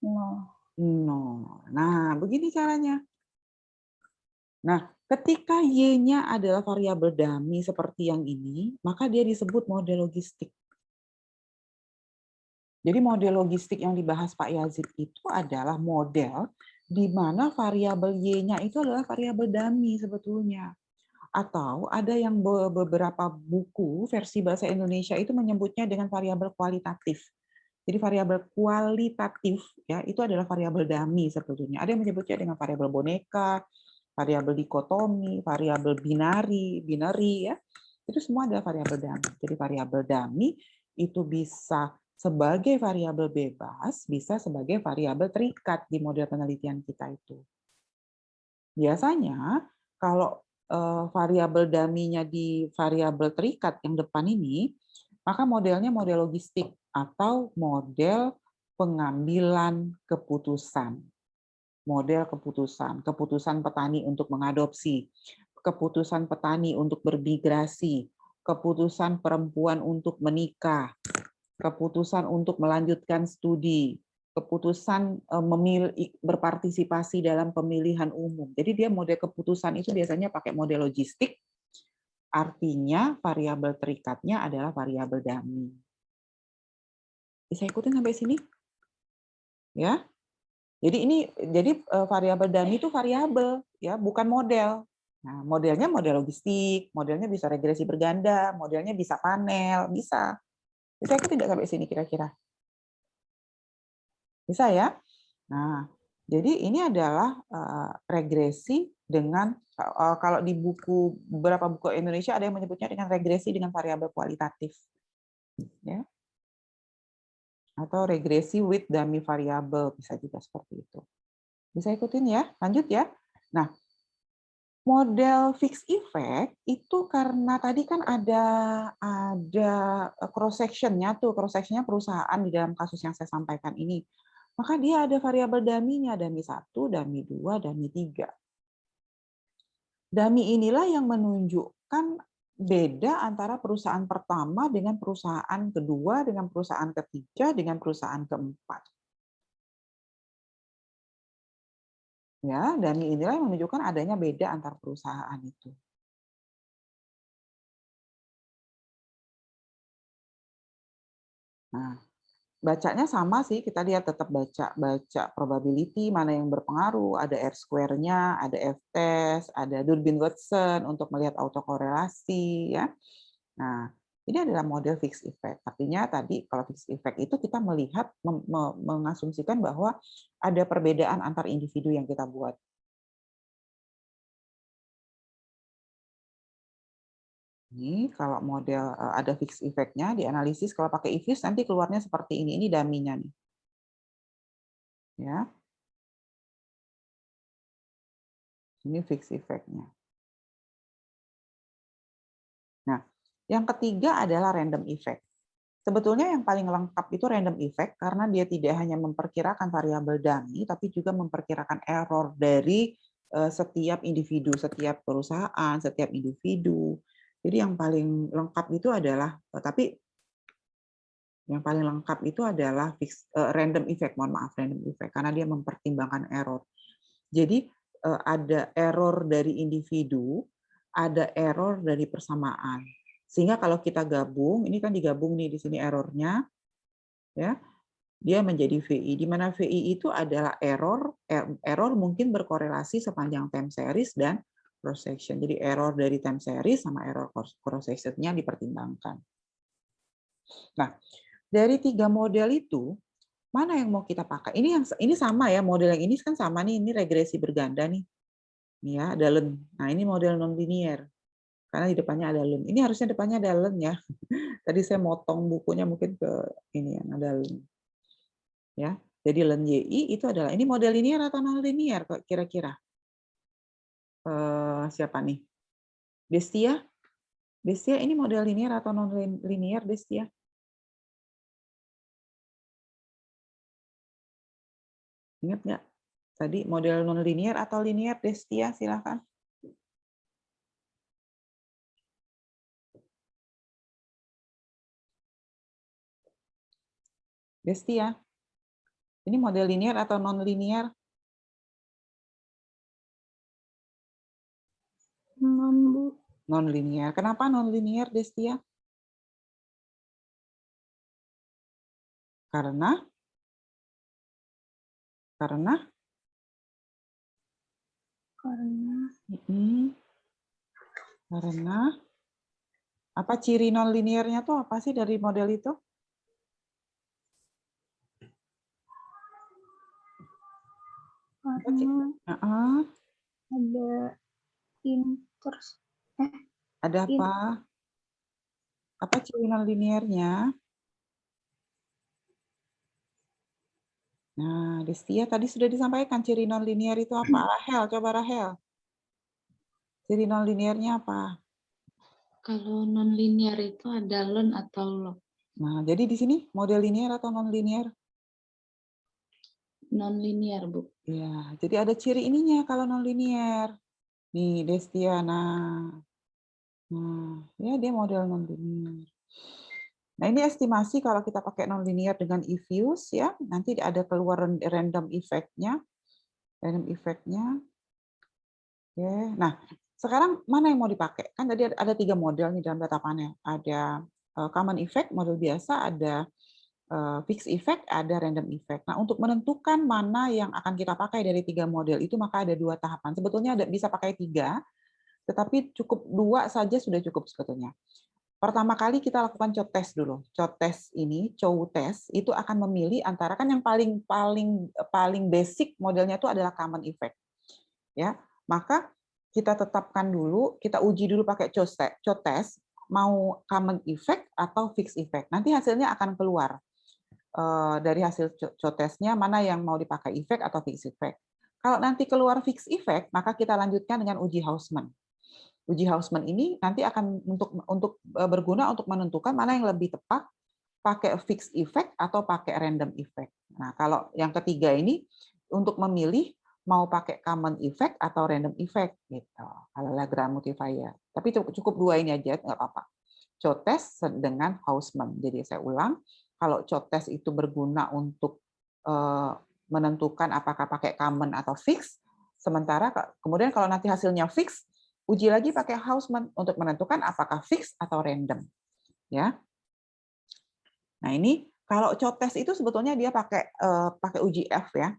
0. Nah, begini caranya. Nah, ketika Y-nya adalah variabel dummy seperti yang ini, maka dia disebut model logistik. Jadi model logistik yang dibahas Pak Yazid itu adalah model di mana variabel Y-nya itu adalah variabel dummy sebetulnya. Atau ada yang beberapa buku versi bahasa Indonesia itu menyebutnya dengan variabel kualitatif. Jadi variabel kualitatif ya itu adalah variabel dummy sebetulnya. Ada yang menyebutnya dengan variabel boneka, variabel dikotomi, variabel binary ya. Itu semua adalah variabel dummy. Jadi variabel dummy itu bisa sebagai variabel bebas, bisa sebagai variabel terikat di model penelitian kita itu. Biasanya kalau variabel dummy-nya di variabel terikat yang depan ini, maka modelnya model logistik atau model pengambilan keputusan. Model keputusan petani untuk mengadopsi, keputusan petani untuk bermigrasi, keputusan perempuan untuk menikah, keputusan untuk melanjutkan studi, keputusan berpartisipasi dalam pemilihan umum. Jadi dia model keputusan itu biasanya pakai model logistik, artinya variabel terikatnya adalah variabel dummy. Bisa ikutin sampai sini? Ya. Jadi variabel dummy itu variabel ya, bukan model. Nah, modelnya model logistik, modelnya bisa regresi berganda, modelnya bisa panel, bisa. Bisa ikut tidak sampai sini kira-kira? Bisa ya? Nah, jadi ini adalah regresi dengan kalau di beberapa buku Indonesia ada yang menyebutnya dengan regresi dengan variabel kualitatif. Ya. Atau regresi with dummy variable, bisa juga seperti itu. Bisa ikutin ya? Lanjut ya. Nah, model fixed effect itu karena tadi kan ada cross sectionnya tuh, cross sectionnya perusahaan di dalam kasus yang saya sampaikan ini. Maka dia ada variabel dummy-nya, dummy 1, dummy 2, dummy 3. Dummy inilah yang menunjukkan beda antara perusahaan pertama dengan perusahaan kedua, dengan perusahaan ketiga, dengan perusahaan keempat. Ya, dummy inilah yang menunjukkan adanya beda antar perusahaan itu. Nah, bacanya sama sih, kita lihat tetap baca probability, mana yang berpengaruh, ada R-square-nya, ada F-test, ada Durbin-Watson untuk melihat autokorelasi, ya. Nah, ini adalah model fixed effect. Artinya tadi kalau fixed effect itu kita melihat, mengasumsikan bahwa ada perbedaan antar individu yang kita buat. Ini kalau model ada fixed effect-nya, dianalisis kalau pakai IFUS nanti keluarnya seperti ini. Ini dummy-nya nih. Ya. Ini fixed effect-nya. Nah, yang ketiga adalah random effect. Sebetulnya yang paling lengkap itu random effect karena dia tidak hanya memperkirakan variabel dummy, tapi juga memperkirakan error dari setiap individu, setiap perusahaan, setiap individu. Jadi yang paling lengkap itu adalah, tapi yang paling lengkap itu adalah random effect, mohon maaf, random effect, karena dia mempertimbangkan error. Jadi ada error dari individu, ada error dari persamaan. Sehingga kalau kita gabung, ini kan digabung nih di sini errornya, ya, dia menjadi VI. Di mana VI itu adalah error mungkin berkorelasi sepanjang time series dan cross section. Jadi error dari time series sama error cross section-nya dipertimbangkan. Nah, dari 3 model itu, mana yang mau kita pakai? Ini sama ya, model yang ini kan sama nih, ini regresi berganda nih. Ini ya, ada len. Nah, ini model non-linear. Karena di depannya ada len. Ini harusnya depannya ada len ya. Tadi saya motong bukunya mungkin ke ini yang ada len. Ya. Jadi len YI itu adalah, ini model linear atau non-linear kira-kira? Siapa nih? Destia? Destia ini model linear atau non-linear, Destia? Ingat nggak? Tadi model non-linear atau linear, Destia, silakan. Destia, ini model linear atau non-linear? Non, Bu. Non-linear. Kenapa non-linear, Destia? Karena Karena karena apa ciri non-linearnya tuh apa sih dari model itu? karena ada Ada apa? Apa ciri non-linearnya? Nah, Destia tadi sudah disampaikan ciri non-linear itu apa? Rahel, coba Rahel. Ciri non-linearnya apa? Kalau non-linear itu ada learn atau log. Nah, jadi di sini model linear atau non-linear? Non-linear, Bu. Ya, jadi ada ciri ininya kalau non-linear. Nih, Destia. Nah, ya dia model non-linear. Nah, ini estimasi kalau kita pakai non-linear dengan IFUS, ya, nanti ada keluar random effect-nya. Random effect-nya. Oke. Nah, sekarang mana yang mau dipakai? Kan tadi ada 3 model nih dalam data panel. Ada common effect, model biasa, ada fixed effect, ada random effect. Nah, untuk menentukan mana yang akan kita pakai dari 3 model itu, maka ada 2 tahapan. Sebetulnya bisa pakai 3, tetapi cukup 2 saja sudah cukup sebetulnya. Pertama kali kita lakukan CHO test dulu. CHO test ini, CHO test itu akan memilih antara, kan yang paling basic modelnya itu adalah common effect. Ya, maka kita tetapkan dulu, kita uji dulu pakai CHO test mau common effect atau fixed effect. Nanti hasilnya akan keluar dari hasil CHO testnya mana yang mau dipakai effect atau fixed effect. Kalau nanti keluar fixed effect, maka kita lanjutkan dengan uji Hausman. Uji Hausman ini nanti akan untuk berguna untuk menentukan mana yang lebih tepat, pakai fixed effect atau pakai random effect. Nah, kalau yang ketiga ini untuk memilih mau pakai common effect atau random effect gitu kalau Lagrange multiplier. Tapi cukup dua ini aja nggak apa-apa. Chotes dengan Hausmann. Jadi saya ulang, kalau Chotes itu berguna untuk menentukan apakah pakai common atau fix, sementara kemudian kalau nanti hasilnya fix, uji lagi pakai Hausmann untuk menentukan apakah fix atau random. Ya. Nah ini kalau Chotes itu sebetulnya dia pakai uji F ya.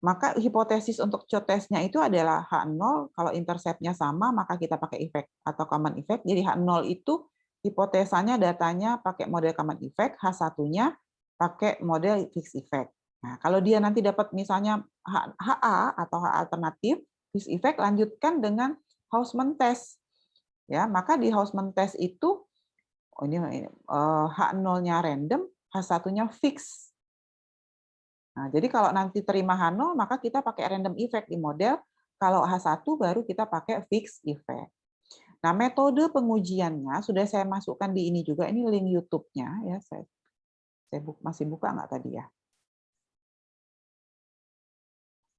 Maka hipotesis untuk Chotes-nya itu adalah H0, kalau intercept-nya sama, maka kita pakai effect atau common effect. Jadi H0 itu hipotesanya datanya pakai model common effect, H1-nya pakai model fixed effect. Nah, kalau dia nanti dapat misalnya HA atau H alternatif, fixed effect, lanjutkan dengan Hausmann test. Ya, maka di Hausmann test itu H0-nya random, H1-nya fix. Nah, jadi kalau nanti terima H0, maka kita pakai random effect di model. Kalau H1 baru kita pakai fixed effect. Nah, metode pengujiannya sudah saya masukkan di ini juga. Ini link YouTube-nya ya. Saya masih buka nggak tadi ya?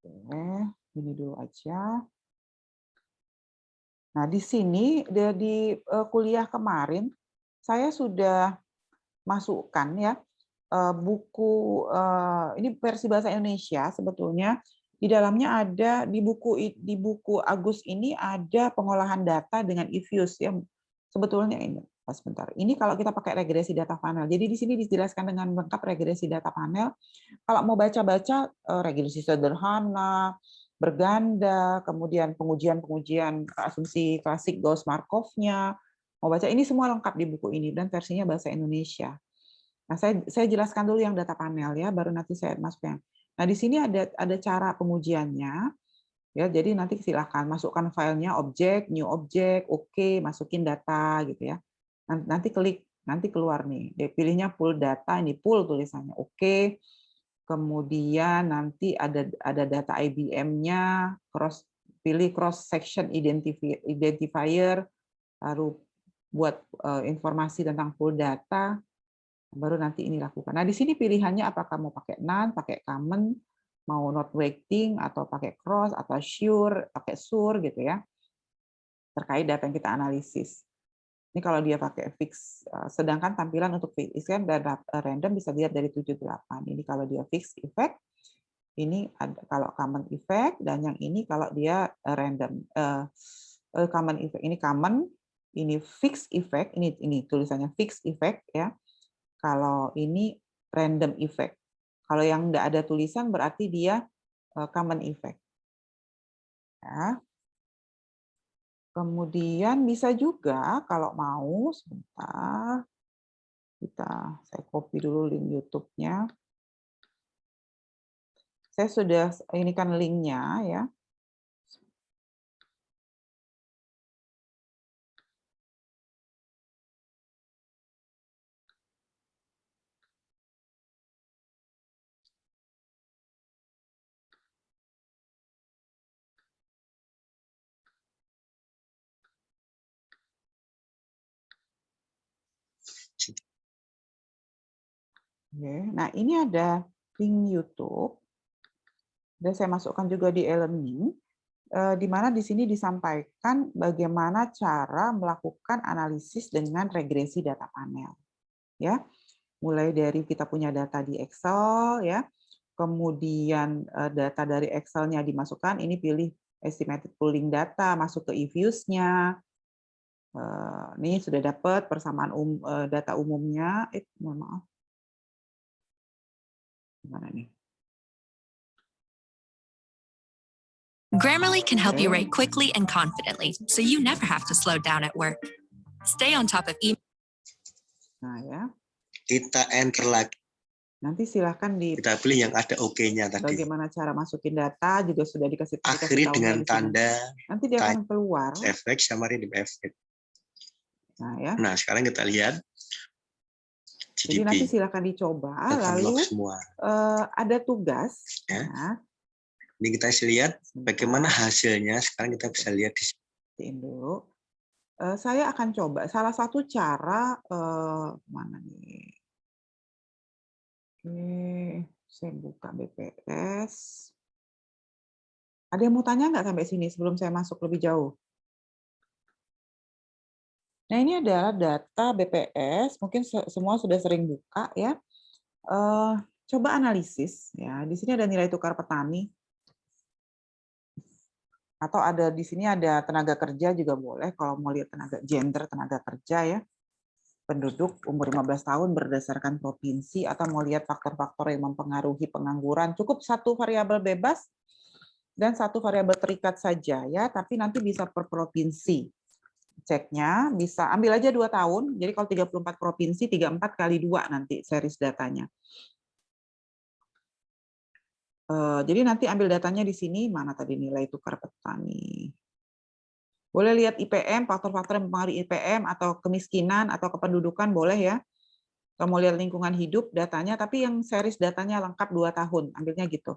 Oke, ini dulu aja. Nah, di sini di kuliah kemarin saya sudah masukkan ya buku ini versi bahasa Indonesia sebetulnya. Di dalamnya ada di buku Agus ini ada pengolahan data dengan eFuse ya. Sebetulnya ini sebentar. Ini kalau kita pakai regresi data panel. Jadi di sini dijelaskan dengan lengkap regresi data panel. Kalau mau baca-baca regresi sederhana, berganda, kemudian pengujian asumsi klasik Gauss-Markov-nya, mau baca ini semua lengkap di buku ini dan versinya bahasa Indonesia. Nah, saya jelaskan dulu yang data panel ya, baru nanti saya masukkan. Nah, di sini ada cara pengujiannya. Ya, jadi nanti silakan masukkan filenya objek, new object, oke, masukin data gitu ya. Nanti klik, nanti keluar nih. Pilihnya pool data, ini pool tulisannya oke. Kemudian nanti ada data IBM-nya, pilih cross section identifier, lalu buat informasi tentang pool data, baru nanti ini lakukan. Nah, di sini pilihannya apakah mau pakai none, pakai common, mau not weighting, atau pakai cross, atau sure, pakai sure gitu ya, terkait data yang kita analisis. Ini kalau dia pakai fix, sedangkan tampilan untuk fix dan random bisa dilihat dari 78. Ini kalau dia fix effect, ini ada kalau common effect, dan yang ini kalau dia random common effect. Ini common, ini fix effect, ini tulisannya fix effect ya. Kalau ini random effect. Kalau yang enggak ada tulisan berarti dia common effect. Ya. Kemudian bisa juga kalau mau sebentar saya copy dulu link YouTube-nya. Saya sudah ini kan linknya ya. Nah, ini ada link YouTube. Dan saya masukkan juga di e-learning, di mana di sini disampaikan bagaimana cara melakukan analisis dengan regresi data panel. Ya, mulai dari kita punya data di Excel, ya, kemudian data dari Excel-nya dimasukkan, ini pilih estimated pooling data, masuk ke eFuse-nya. Ini sudah dapat persamaan data umumnya. Mohon maaf. Gimana nih? Grammarly can help you write quickly and confidently, so you never have to slow down at work. Stay on top of email. Nah, ya. Kita enter lagi. Nanti silahkan kita pilih yang ada OK-nya tadi. Bagaimana cara masukin data juga sudah dikasih akhiri dengan tanda nanti dia akan keluar efek sama random efek. Nah, ya. Nah, sekarang kita lihat GDP. Jadi nanti silakan dicoba, lalu semua. ada tugas. Ya. Nah, ini kita lihat bagaimana hasilnya. Sekarang kita bisa lihat di sini dulu. Saya akan coba salah satu cara mana nih? Oke, saya buka BPS. Ada yang mau tanya nggak sampai sini sebelum saya masuk lebih jauh? Nah, ini adalah data BPS, mungkin semua sudah sering buka ya. Coba analisis ya. Di sini ada nilai tukar petani. Atau ada di sini ada tenaga kerja juga boleh kalau mau lihat gender tenaga kerja ya. Penduduk umur 15 tahun berdasarkan provinsi atau mau lihat faktor-faktor yang mempengaruhi pengangguran. Cukup satu variabel bebas dan satu variabel terikat saja ya, tapi nanti bisa per provinsi. Ceknya bisa ambil aja 2 tahun. Jadi kalau 34 provinsi 34 kali 2 nanti series datanya. Jadi nanti ambil datanya di sini, mana tadi nilai tukar petani. Boleh lihat IPM, faktor-faktor yang mempengaruhi IPM atau kemiskinan atau kependudukan boleh ya. Kalau mau lihat lingkungan hidup datanya, tapi yang series datanya lengkap 2 tahun, ambilnya gitu.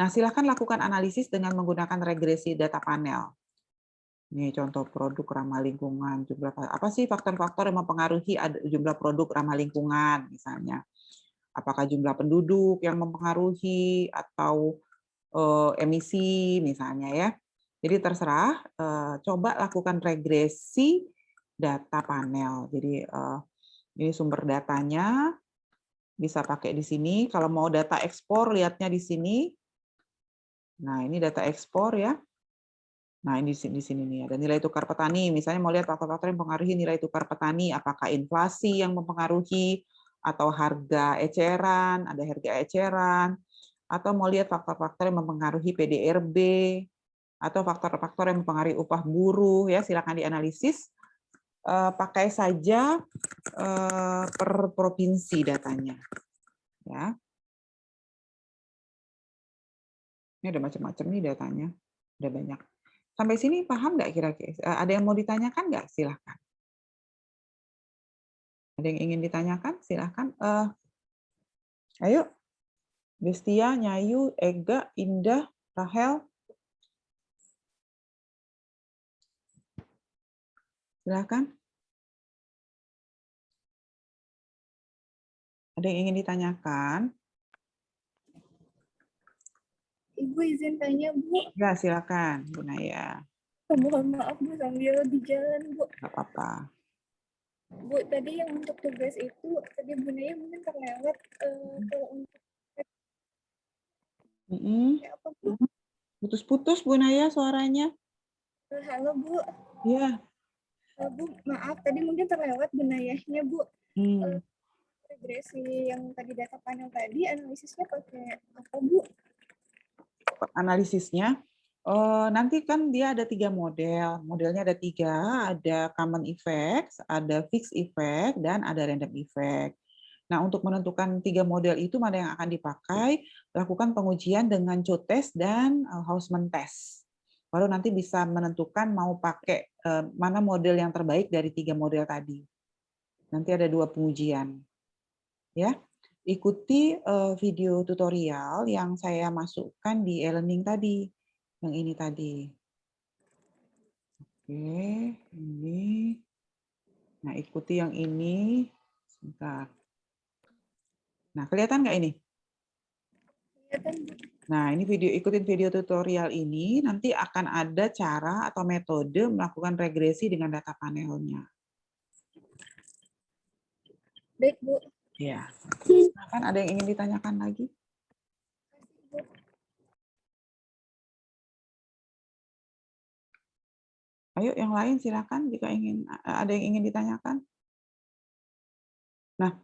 Nah, silakan lakukan analisis dengan menggunakan regresi data panel. Ini contoh produk ramah lingkungan, jumlah apa sih faktor-faktor yang mempengaruhi jumlah produk ramah lingkungan misalnya. Apakah jumlah penduduk yang mempengaruhi atau emisi misalnya ya. Jadi terserah, coba lakukan regresi data panel. Jadi ini sumber datanya bisa pakai di sini. Kalau mau data ekspor lihatnya di sini. Nah, ini data ekspor ya. Nah, ini di sini nih ada nilai tukar petani. Misalnya mau lihat faktor-faktor yang mempengaruhi nilai tukar petani, apakah inflasi yang mempengaruhi atau harga eceran, ada harga eceran, atau mau lihat faktor-faktor yang mempengaruhi PDRB atau faktor-faktor yang mempengaruhi upah buruh ya, silakan dianalisis. Pakai saja per provinsi datanya. Ya. Ini ada macam-macam nih datanya. Ada banyak. Sampai sini paham nggak kira-kira? Ada yang mau ditanyakan nggak? Silahkan. Ada yang ingin ditanyakan? Silahkan. Ayo. Destia, Nyayu, Ega, Indah, Rahel. Silahkan. Ada yang ingin ditanyakan? Ibu izin tanya, Bu. Ya, silakan, Bu Naya. Mohon maaf, Bu, sambil di jalan, Bu. Nggak apa-apa. Bu, tadi yang untuk tugas itu, tadi Bu Naya mungkin terlewat. Kalau untuk apa, Bu? Putus-putus, Bu Naya, suaranya. Halo, Bu. Ya. Bu, maaf, tadi mungkin terlewat Bu Nayanya, Bu. Regresi yang tadi data panel tadi, analisisnya pakai apa, Bu? Analisisnya, nanti kan dia ada 3 model. Modelnya ada 3, ada common effects, ada fixed effect, dan ada random effect. Nah, untuk menentukan 3 model itu mana yang akan dipakai, lakukan pengujian dengan co-test dan Hausman test. Baru nanti bisa menentukan mau pakai mana model yang terbaik dari 3 model tadi. Nanti ada 2 pengujian. Ya. Ikuti video tutorial yang saya masukkan di e-learning tadi, yang ini tadi. Oke, ini. Nah, ikuti yang ini. Sebentar. Nah, kelihatan nggak ini? Kelihatan, Bu. Nah, ini ikutin video tutorial ini, nanti akan ada cara atau metode melakukan regresi dengan data panelnya. Baik, Bu. Ya. Kan ada yang ingin ditanyakan lagi? Ayo yang lain silakan jika ada yang ingin ditanyakan. Nah,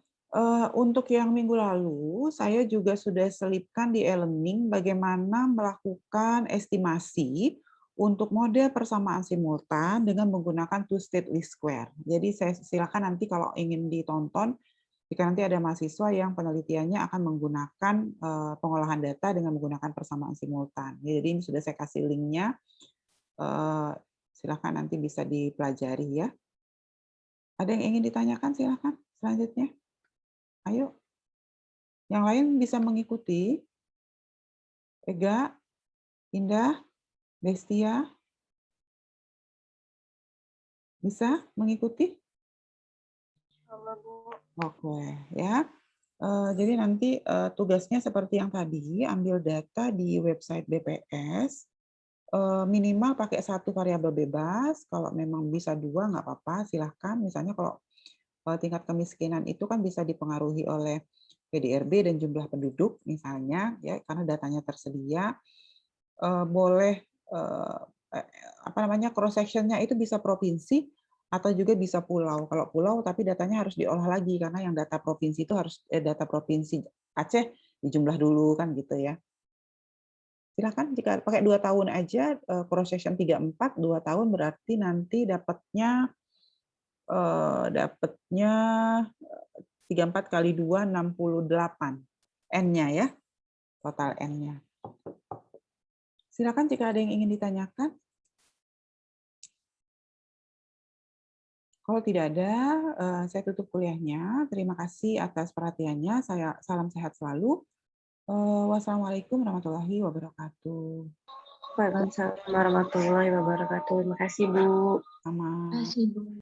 untuk yang minggu lalu saya juga sudah selipkan di e-learning bagaimana melakukan estimasi untuk model persamaan simultan dengan menggunakan two-state least square. Jadi saya silakan nanti kalau ingin ditonton, jika nanti ada mahasiswa yang penelitiannya akan menggunakan pengolahan data dengan menggunakan persamaan simultan. Jadi ini sudah saya kasih linknya. Silakan nanti bisa dipelajari ya. Ada yang ingin ditanyakan silakan selanjutnya. Ayo. Yang lain bisa mengikuti. Ega, Indah, Destia. Bisa mengikuti? Oke, ya. Jadi nanti tugasnya seperti yang tadi, ambil data di website BPS, Minimal pakai 1 variabel bebas, kalau memang bisa 2 nggak apa-apa, silahkan. Misalnya kalau tingkat kemiskinan itu kan bisa dipengaruhi oleh PDRB dan jumlah penduduk misalnya, ya karena datanya tersedia. Boleh cross section-nya itu bisa provinsi atau juga bisa pulau. Kalau pulau tapi datanya harus diolah lagi karena yang data provinsi itu harus data provinsi Aceh dijumlah dulu kan gitu ya. Silakan jika pakai 2 tahun aja, cross section 34, 2 tahun berarti nanti dapatnya 34 kali 2, 68 N-nya ya, total N-nya. Silakan jika ada yang ingin ditanyakan. Kalau tidak ada, saya tutup kuliahnya. Terima kasih atas perhatiannya. Salam sehat selalu. Wassalamualaikum warahmatullahi wabarakatuh. Waalaikumsalam warahmatullahi wabarakatuh. Terima kasih, Bu. Sama. Terima kasih, Bu.